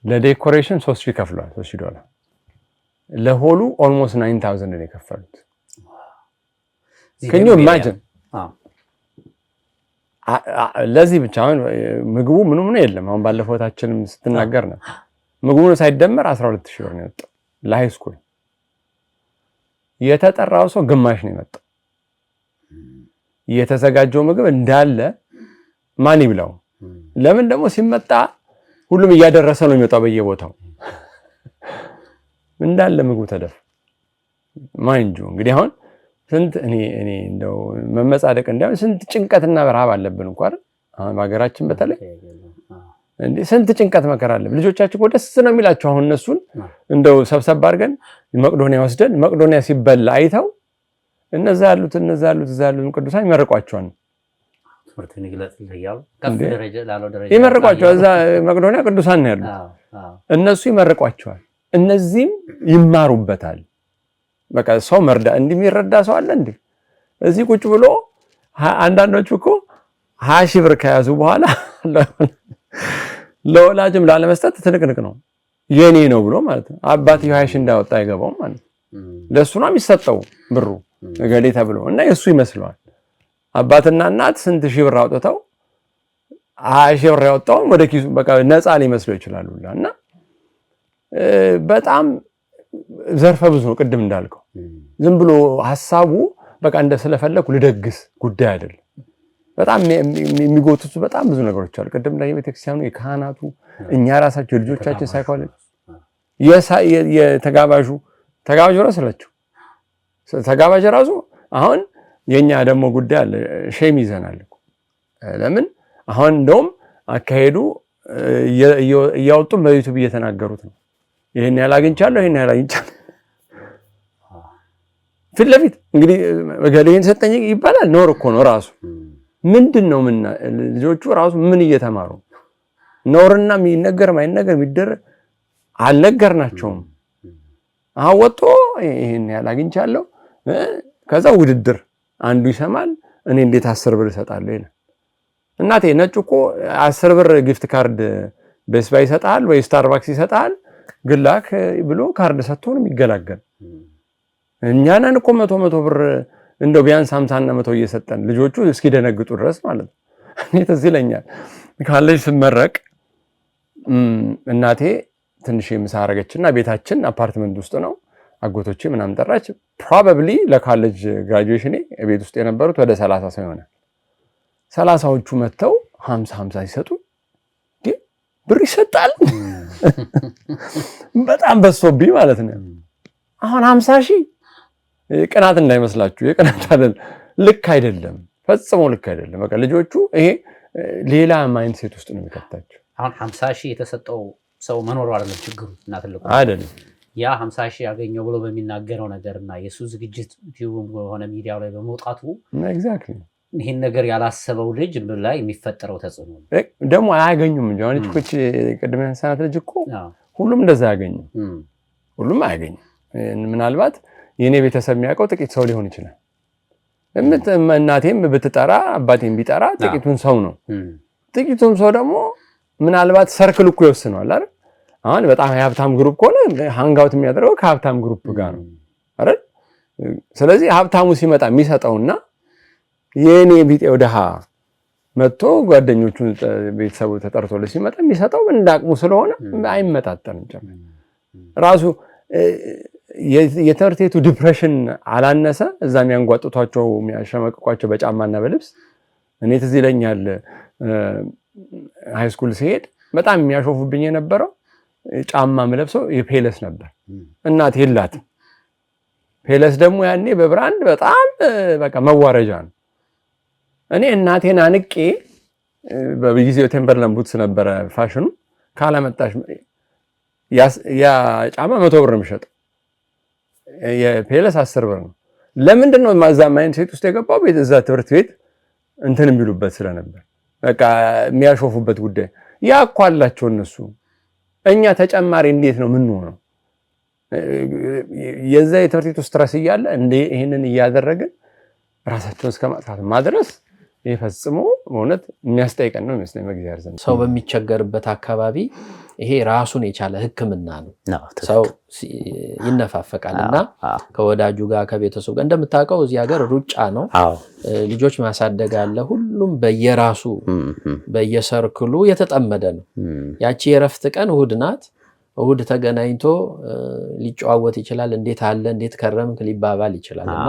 ለዴኮሬሽን 3000 ከፍሏል። $3000 ለሆሉ ኦልሞስት 9000 ነው የከፈሉት። ከኙ ኢማጂን ለዚህ ብቻ አሁን ምግቡ ምንም ነው የለም። አሁን ባለፈው ታችንም ስትናገር ነው ምግቡ ሳይደመር 12000 ብር ነው የወጣው። ለሃይ ስኩል የተጠራው ሰው ግማሽ ነው የመጣው። የተዘጋጀው ምግብ እንዳለ ማን ይብላው? ለምን ደግሞ ሲመጣ ሁሉም እያደረሰ ነው የሚመጣው በየቦታው እንዳለ ምግቡ ተደፍ ማንጁ። እንግዲህ አሁን ስንት እኔ እንደው መመጻደቅ እንዳይሆን ስንት ጭንቀትና በረሃብ አለብን እንኳን አሁን በሀገራችን በተለይ እንዴ ስንት ጭንቀት መከራ አለ። ልጆቻችን እኮ ደስ ነው የሚላቸው። አሁን እነሱን እንደው ሰብሰብ አድርገን መቅዶኒያ ወስደን መቅዶኒያ ሲበላ አይተው እነዛ ያሉት ቅዱሳን ይመርቋቸዋል። ትምህርቱን ይግለጽልህ ያው ከፍ ደረጃ ላለው ደረጃ ይመርቋቸዋል። እዛ መቅዶኒያ ቅዱሳን ነው ያሉት። እነሱ ይመርቋቸዋል፣ እነዚህም ይማሩበታል። በቃ ሰው መርዳ እንደሚረዳ ሰው አለ እንዴ? እዚህ ቁጭ ብሎ አንዳንዶቹ እኮ 20,000 ብር ከያዙ በኋላ ለወላጅም ላለመስጠት ትንቅንቅ ነው። የኔ ነው ብሎ ማለት ነው። አባትዬ 20,000 እንዳወጣ አይገባውም ማለት ነው። ለሱ ነው የሚሰጠው ብሩ ገሌ ተብሎ እና የሱ ይመስለዋል። አባትና እናት ስንት ሺህ ብር አውጥተው 20,000 ብር ያወጣው ወደ ኪሱ በቃ ነፃ ሊመስለው ይችላል እና በጣም ዘርፈ ብዙ ነው። ቅድም እንዳልከው ዝም ብሎ ሐሳቡ በቃ እንደ ስለፈለኩ ልደግስ ጉዳይ አይደለም። በጣም የሚጎቱት በጣም ብዙ ነገሮች አሉ። ቅድም ላይ ቤተክርስቲያኑ የካህናቱ እኛ ራሳቸው ልጆቻችን ሳይኮሎጂ የተጋባዡ ራስላችሁ ተጋባዥ ራሱ አሁን የኛ ደግሞ ጉዳይ አለ። ሼም ይዘናል እኮ ለምን አሁን እንደውም አካሄዱ እያወጡ በዩቲዩብ እየተናገሩት ነው። ይሄን ያላግንቻለሁ ይሄን ያላግንቻለሁ ፊት ለፊት እንግዲህ ገሌን ሰጠኝ ይባላል። ኖር እኮ ነው ራሱ ምንድነው? ምን ልጆቹ ራሱ ምን እየተማሩ ኖርና የሚነገር ማይነገር የሚደረግ አልነገርናቸውም። አወጦ ይሄን ያላግንቻለሁ ከዛ ውድድር አንዱ ይሰማል። እኔ እንዴት 10 ብር እሰጣለሁ ይላል። እናቴ ነጭ እኮ 10 ብር ጊፍት ካርድ ቤስ ባይ ይሰጣል ወይ ስታርባክስ ይሰጣል ግላክ ብሎ ካርድ ሰጥቶ ነው የሚገላገል። እኛ ነን እኮ 100 ብር እንደው ቢያንስ 50 እና 100 እየሰጠን ልጆቹ እስኪደነግጡ ድረስ ማለት ነው። እኔ ትዝ ይለኛል ካሌጅ ስመረቅ እናቴ ትንሽ ምሳ አረገችና ቤታችን አፓርትመንት ውስጥ ነው። አጎቶቼ ምናምን ጠራች። ፕሮባብሊ ለካሌጅ ግራጁዌሽኔ ቤት ውስጥ የነበሩት ወደ 30 ሰው ይሆናል። 30ዎቹ መተው 50 ሲሰጡ ብር ይሰጣል። በጣም በሶብኝ ማለት ነው። አሁን 50,000 ቅናት እንዳይመስላችሁ፣ የቅናት አይደል፣ ልክ አይደለም፣ ፈጽሞ ልክ አይደለም። በቃ ልጆቹ ይሄ ሌላ ማይንድ ሴት ውስጥ ነው የሚከታቸው። አሁን 50,000 የተሰጠው ሰው መኖሩ አይደለም ችግሩ እና ትልቁ አይደለም። ያ 50,000 ያገኘው ብሎ በሚናገረው ነገርና የሱ ዝግጅት ሆነ ሚዲያው ላይ በመውጣቱ ኤግዛክትሊ ይሄን ነገር ያላሰበው ልጅ ላይ የሚፈጠረው ተጽዕኖ ደግሞ አያገኙም እንጂ አሁን እኮ ቅድመ ሰዓት ልጅ እኮ ሁሉም እንደዛ አያገኙም። ሁሉም አያገኙም። ምናልባት የኔ ቤተሰብ የሚያውቀው ጥቂት ሰው ሊሆን ይችላል። እናቴም ብትጠራ አባቴም ቢጠራ ጥቂቱን ሰው ነው። ጥቂቱን ሰው ደግሞ ምናልባት ሰርክል እኮ ይወስነዋል አይደል? አሁን በጣም የሀብታም ግሩፕ ከሆነ ሃንጋውት የሚያደርገው ከሀብታም ግሩፕ ጋር ነው አይደል? ስለዚህ ሀብታሙ ሲመጣ የሚሰጠውና የኔ ቢጤው ደሃ መጥቶ ጓደኞቹን ቤተሰቡ ተጠርቶለት ሲመጣ የሚሰጠው እንዳቅሙ ስለሆነ አይመጣጠንም። ጨምር ራሱ የትምህርት ቤቱ ዲፕሬሽን አላነሰ እዛ የሚያንጓጥቷቸው የሚያሸመቅቋቸው በጫማና በልብስ እኔ ትዝ ይለኛል ሃይ ስኩል ሲሄድ በጣም የሚያሾፉብኝ የነበረው ጫማ የምለብሰው የፔለስ ነበር። እናት የላትም። ፔለስ ደግሞ ያኔ በብራንድ በጣም በቃ መዋረጃ ነው። እኔ እናቴን አንቄ በጊዜው ቴምበርላንድ ቡትስ ነበረ ፋሽኑ። ካላመጣሽ ያ ጫማ 100 ብር ነው የሚሸጠው፣ የፔለስ 10 ብር ነው። ለምንድን ነው ማዛ ማይንድ ሴት ውስጥ የገባው? ቤት እዛ ትምህርት ቤት እንትን የሚሉበት ስለነበር በቃ የሚያሾፉበት ጉዳይ ያ እኮ አላቸው እነሱ። እኛ ተጨማሪ እንዴት ነው ምን ሆነው የዛ የትምህርት ቤት ስትረስ እያለ እንደ ይሄንን እያደረግን ራሳቸውን እስከ ማጥፋት ማድረስ ይፈጽሙ በእውነት የሚያስጠይቀን ነው የሚመስለኝ በእግዚአብሔር ዘንድ። ሰው በሚቸገርበት አካባቢ ይሄ ራሱን የቻለ ሕክምና ነው። ሰው ይነፋፈቃልና ከወዳጁ ጋር ከቤተሰቡ ጋር እንደምታውቀው እዚህ ሀገር ሩጫ ነው። ልጆች ማሳደግ አለ። ሁሉም በየራሱ በየሰርክሉ የተጠመደ ነው። ያቺ የረፍት ቀን እሁድ ናት። እሁድ ተገናኝቶ ሊጨዋወት ይችላል። እንዴት አለ እንዴት ከረምክ ሊባባል ይችላልና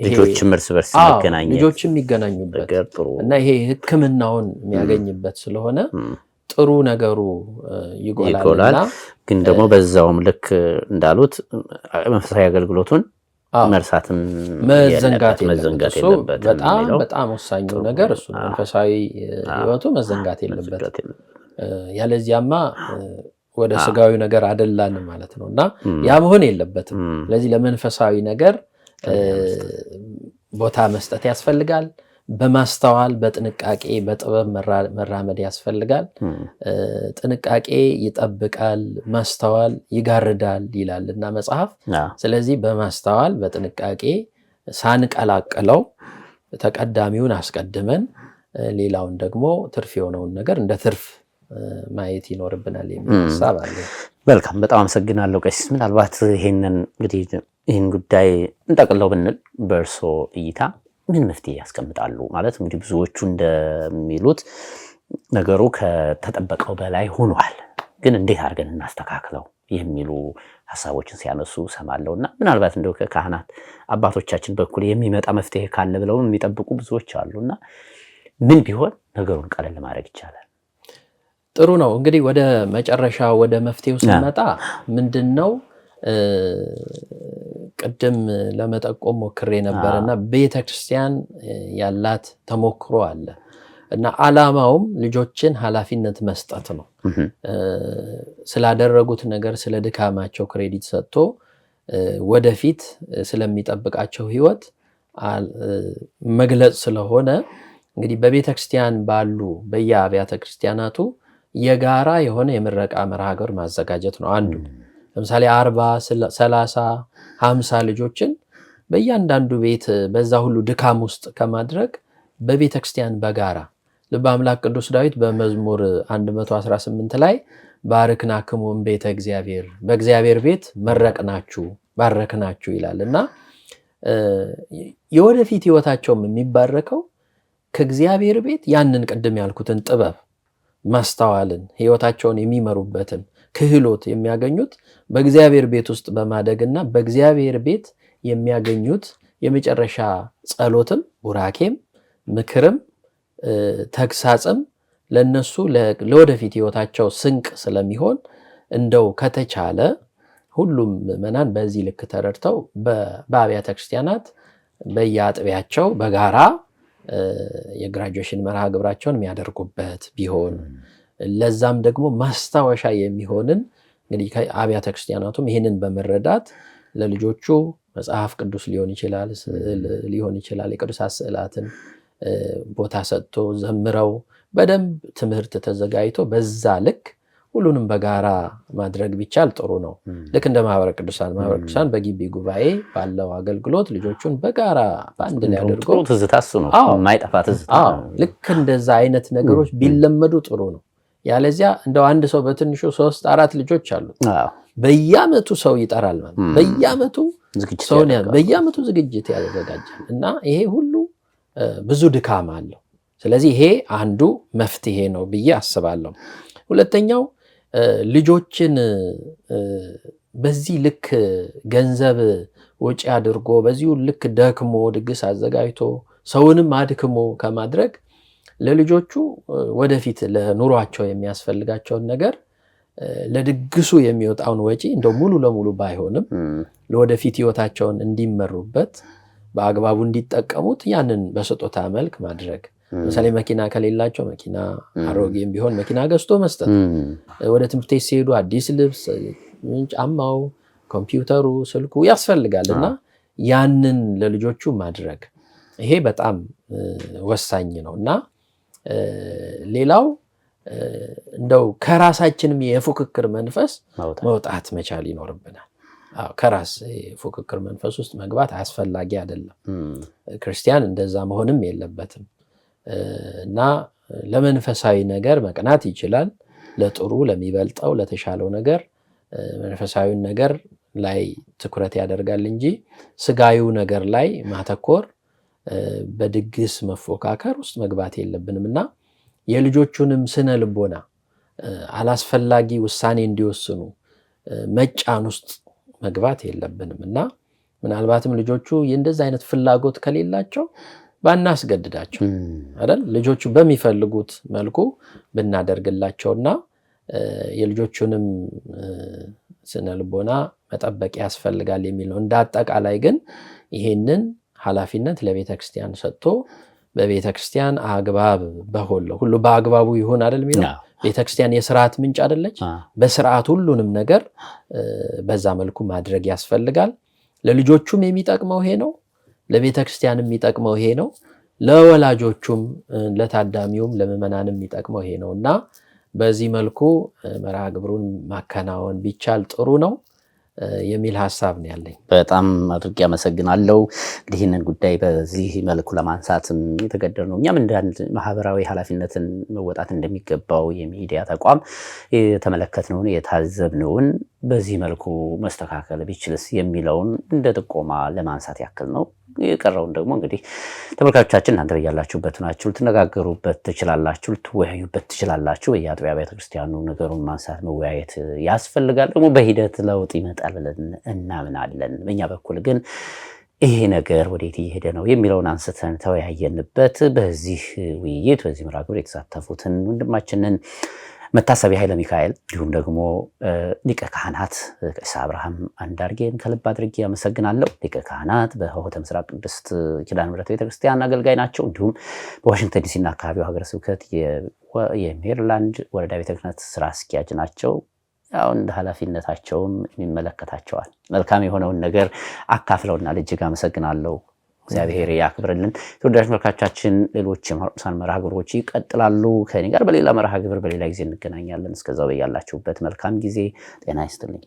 ልጆችም እርስ በርስ መገናኘት ልጆችም የሚገናኙበት እና ይሄ ሕክምናውን የሚያገኝበት ስለሆነ ጥሩ ነገሩ ይጎላልና ግን ደግሞ በዛውም ልክ እንዳሉት መንፈሳዊ አገልግሎቱን መርሳትም መዘንጋት የለበትም። በጣም ወሳኙ ነገር እሱ መንፈሳዊ ህይወቱ መዘንጋት የለበትም። ያለዚያማ ወደ ስጋዊ ነገር አደላን ማለት ነውና ያ መሆን የለበትም። ስለዚህ ለመንፈሳዊ ነገር ቦታ መስጠት ያስፈልጋል። በማስተዋል በጥንቃቄ በጥበብ መራመድ ያስፈልጋል። ጥንቃቄ ይጠብቃል፣ ማስተዋል ይጋርዳል ይላልና መጽሐፍ። ስለዚህ በማስተዋል በጥንቃቄ ሳንቀላቅለው ተቀዳሚውን አስቀድመን ሌላውን ደግሞ ትርፍ የሆነውን ነገር እንደ ትርፍ ማየት ይኖርብናል የሚል ሐሳብ አለ። መልካም፣ በጣም አመሰግናለሁ ቀሲስ። ምናልባት ይህን ጉዳይ እንጠቅለው ብንል በእርሶ እይታ ምን መፍትሄ ያስቀምጣሉ? ማለት እንግዲህ ብዙዎቹ እንደሚሉት ነገሩ ከተጠበቀው በላይ ሆኗል፣ ግን እንዴት አድርገን እናስተካክለው የሚሉ ሐሳቦችን ሲያነሱ ሰማለሁና ምናልባት እንደው ከካህናት አባቶቻችን በኩል የሚመጣ መፍትሄ ካለ ብለው የሚጠብቁ ብዙዎች አሉና ምን ቢሆን ነገሩን ቀለል ማድረግ ይቻላል? ጥሩ ነው። እንግዲህ ወደ መጨረሻ ወደ መፍትሄው ስንመጣ ምንድነው ቅድም ለመጠቆም ሞክሬ ነበርና ቤተክርስቲያን ያላት ተሞክሮ አለ እና ዓላማውም ልጆችን ኃላፊነት መስጠት ነው። ስላደረጉት ነገር ስለ ድካማቸው ክሬዲት ሰጥቶ ወደፊት ስለሚጠብቃቸው ህይወት መግለጽ ስለሆነ እንግዲህ በቤተክርስቲያን ባሉ በየአብያተ ክርስቲያናቱ የጋራ የሆነ የምረቃ መርሃ ግብር ማዘጋጀት ነው አንዱ። ለምሳሌ 40 30 50 ልጆችን በእያንዳንዱ ቤት በዛ ሁሉ ድካም ውስጥ ከማድረግ በቤተክርስቲያን በጋራ ልበ አምላክ ቅዱስ ዳዊት በመዝሙር 118 ላይ ባርክናክሙ እምቤተ እግዚአብሔር፣ በእግዚአብሔር ቤት መረቅናችሁ ባረክናችሁ ይላልና የወደፊት ህይወታቸውም የሚባረከው ከእግዚአብሔር ቤት ያንን ቅድም ያልኩትን ጥበብ ማስተዋልን ህይወታቸውን የሚመሩበትን ክህሎት የሚያገኙት በእግዚአብሔር ቤት ውስጥ በማደግና በእግዚአብሔር ቤት የሚያገኙት የመጨረሻ ጸሎትም ቡራኬም ምክርም ተግሳጽም ለነሱ ለወደፊት ህይወታቸው ስንቅ ስለሚሆን እንደው ከተቻለ ሁሉም ምዕመናን በዚህ ልክ ተረድተው በአብያተ ክርስቲያናት በየአጥቢያቸው በጋራ የግራጁዌሽን መርሃ ግብራቸውን የሚያደርጉበት ቢሆን ለዛም ደግሞ ማስታወሻ የሚሆንን እንግዲህ አብያተ ክርስቲያናቱም ይህንን በመረዳት ለልጆቹ መጽሐፍ ቅዱስ ሊሆን ይችላል፣ ስዕል ሊሆን ይችላል፣ የቅዱሳት ስዕላትን ቦታ ሰጥቶ ዘምረው በደንብ ትምህርት ተዘጋጅቶ በዛ ልክ ሁሉንም በጋራ ማድረግ ቢቻል ጥሩ ነው። ልክ እንደ ማህበረ ቅዱሳን በግቢ ጉባኤ ባለው አገልግሎት ልጆቹን በጋራ በአንድ ላይ አድርጎ ትዝታሱ ነው የማይጠፋ ትዝታ። ልክ እንደዛ አይነት ነገሮች ቢለመዱ ጥሩ ነው። ያለዚያ እንደው አንድ ሰው በትንሹ 3-4 ልጆች አሉት፣ በየዓመቱ ሰው ይጠራል ማለት በየዓመቱ ዝግጅት ያዘጋጃል እና ይሄ ሁሉ ብዙ ድካም አለው። ስለዚህ ይሄ አንዱ መፍትሄ ነው ብዬ አስባለሁ። ሁለተኛው ልጆችን በዚህ ልክ ገንዘብ ወጪ አድርጎ በዚሁ ልክ ደክሞ ድግስ አዘጋጅቶ ሰውንም አድክሞ ከማድረግ ለልጆቹ ወደፊት ለኑሯቸው የሚያስፈልጋቸውን ነገር ለድግሱ የሚወጣውን ወጪ እንደው ሙሉ ለሙሉ ባይሆንም ለወደፊት ህይወታቸውን እንዲመሩበት በአግባቡ እንዲጠቀሙት ያንን በስጦታ መልክ ማድረግ ለምሳሌ መኪና ከሌላቸው መኪና አሮጌም ቢሆን መኪና ገዝቶ መስጠት፣ ወደ ትምህርት ቤት ሲሄዱ አዲስ ልብስ፣ ጫማው፣ ኮምፒውተሩ፣ ስልኩ ያስፈልጋልና ያንን ለልጆቹ ማድረግ ይሄ በጣም ወሳኝ ነውና ሌላው እንደው ከራሳችንም የፉክክር መንፈስ መውጣት መቻል ይኖርብናል። ከራስ ፉክክር መንፈስ ውስጥ መግባት አስፈላጊ አይደለም። ክርስቲያን እንደዛ መሆንም የለበትም እና ለመንፈሳዊ ነገር መቅናት ይችላል። ለጥሩ ለሚበልጠው ለተሻለው ነገር መንፈሳዊውን ነገር ላይ ትኩረት ያደርጋል እንጂ ስጋዊው ነገር ላይ ማተኮር በድግስ መፎካከር ውስጥ መግባት የለብንም እና የልጆቹንም ስነ ልቦና አላስፈላጊ ውሳኔ እንዲወስኑ መጫን ውስጥ መግባት የለብንም እና ምናልባትም ልጆቹ የእንደዚህ አይነት ፍላጎት ከሌላቸው ባናስገድዳቸው አይደል ልጆቹ በሚፈልጉት መልኩ ብናደርግላቸውና የልጆቹንም ስነ ልቦና መጠበቅ ያስፈልጋል የሚል ነው። እንደ አጠቃላይ ግን ይሄንን ኃላፊነት ለቤተክርስቲያን ሰጥቶ በቤተክርስቲያን አግባብ ሁሉ በአግባቡ ይሁን አይደል የሚለው ቤተክርስቲያን የሥርዓት ምንጭ አይደለች። በሥርዓት ሁሉንም ነገር በዛ መልኩ ማድረግ ያስፈልጋል። ለልጆቹም የሚጠቅመው ይሄ ነው፣ ለቤተክርስቲያንም የሚጠቅመው ይሄ ነው፣ ለወላጆቹም ለታዳሚውም ለምዕመናንም የሚጠቅመው ይሄ ነውና በዚህ መልኩ መርሃ ግብሩን ማከናወን ቢቻል ጥሩ ነው የሚል ሐሳብ ነው ያለኝ። በጣም አድርጌ አመሰግናለሁ። እንግዲህ ይህንን ጉዳይ በዚህ መልኩ ለማንሳትም የተገደድነው እኛም እንደ አንድ ማህበራዊ ኃላፊነትን መወጣት እንደሚገባው የሚዲያ ተቋም የተመለከትነውን የታዘብነውን በዚህ መልኩ መስተካከል ቢችልስ የሚለውን እንደ ጥቆማ ለማንሳት ያክል ነው። የቀረውን ደግሞ እንግዲህ ተመልካቾቻችን እናንተ በያላችሁበት ናችሁ ልትነጋገሩበት ትችላላችሁ፣ ልትወያዩበት ትችላላችሁ። በየአጥቢያ ቤተክርስቲያኑ ነገሩን ማንሳት መወያየት ያስፈልጋል። ደግሞ በሂደት ለውጥ ይመጣል ብለን እናምናለን። በእኛ በኩል ግን ይሄ ነገር ወዴት እየሄደ ነው የሚለውን አንስተን ተወያየንበት። በዚህ ውይይት በዚህ መርሃ ግብር የተሳተፉትን ወንድማችንን መታሰቢያ ኃይለ ሚካኤል እንዲሁም ደግሞ ሊቀ ካህናት ቄስ አብርሃም አንዳርጌን ከልብ አድርጌ አመሰግናለሁ። ሊቀ ካህናት በሆህተ ምስራቅ ቅድስት ኪዳነ ምሕረት ቤተክርስቲያን አገልጋይ ናቸው። እንዲሁም በዋሽንግተን ዲሲና አካባቢው ሀገረ ስብከት የሜሪላንድ ወረዳ ቤተ ክህነት ስራ አስኪያጅ ናቸው። አሁን እንደ ኃላፊነታቸውም የሚመለከታቸዋል። መልካም የሆነውን ነገር አካፍለውና እጅግ አመሰግናለሁ። እግዚአብሔር ያክብርልን። ተወዳጅ ተመልካቾቻችን ሌሎች የማርቆሳን መርሃ ግብሮች ይቀጥላሉ። ከኔ ጋር በሌላ መርሃ ግብር በሌላ ጊዜ እንገናኛለን። እስከዛው በያላችሁበት መልካም ጊዜ ጤና ይስጥልኝ።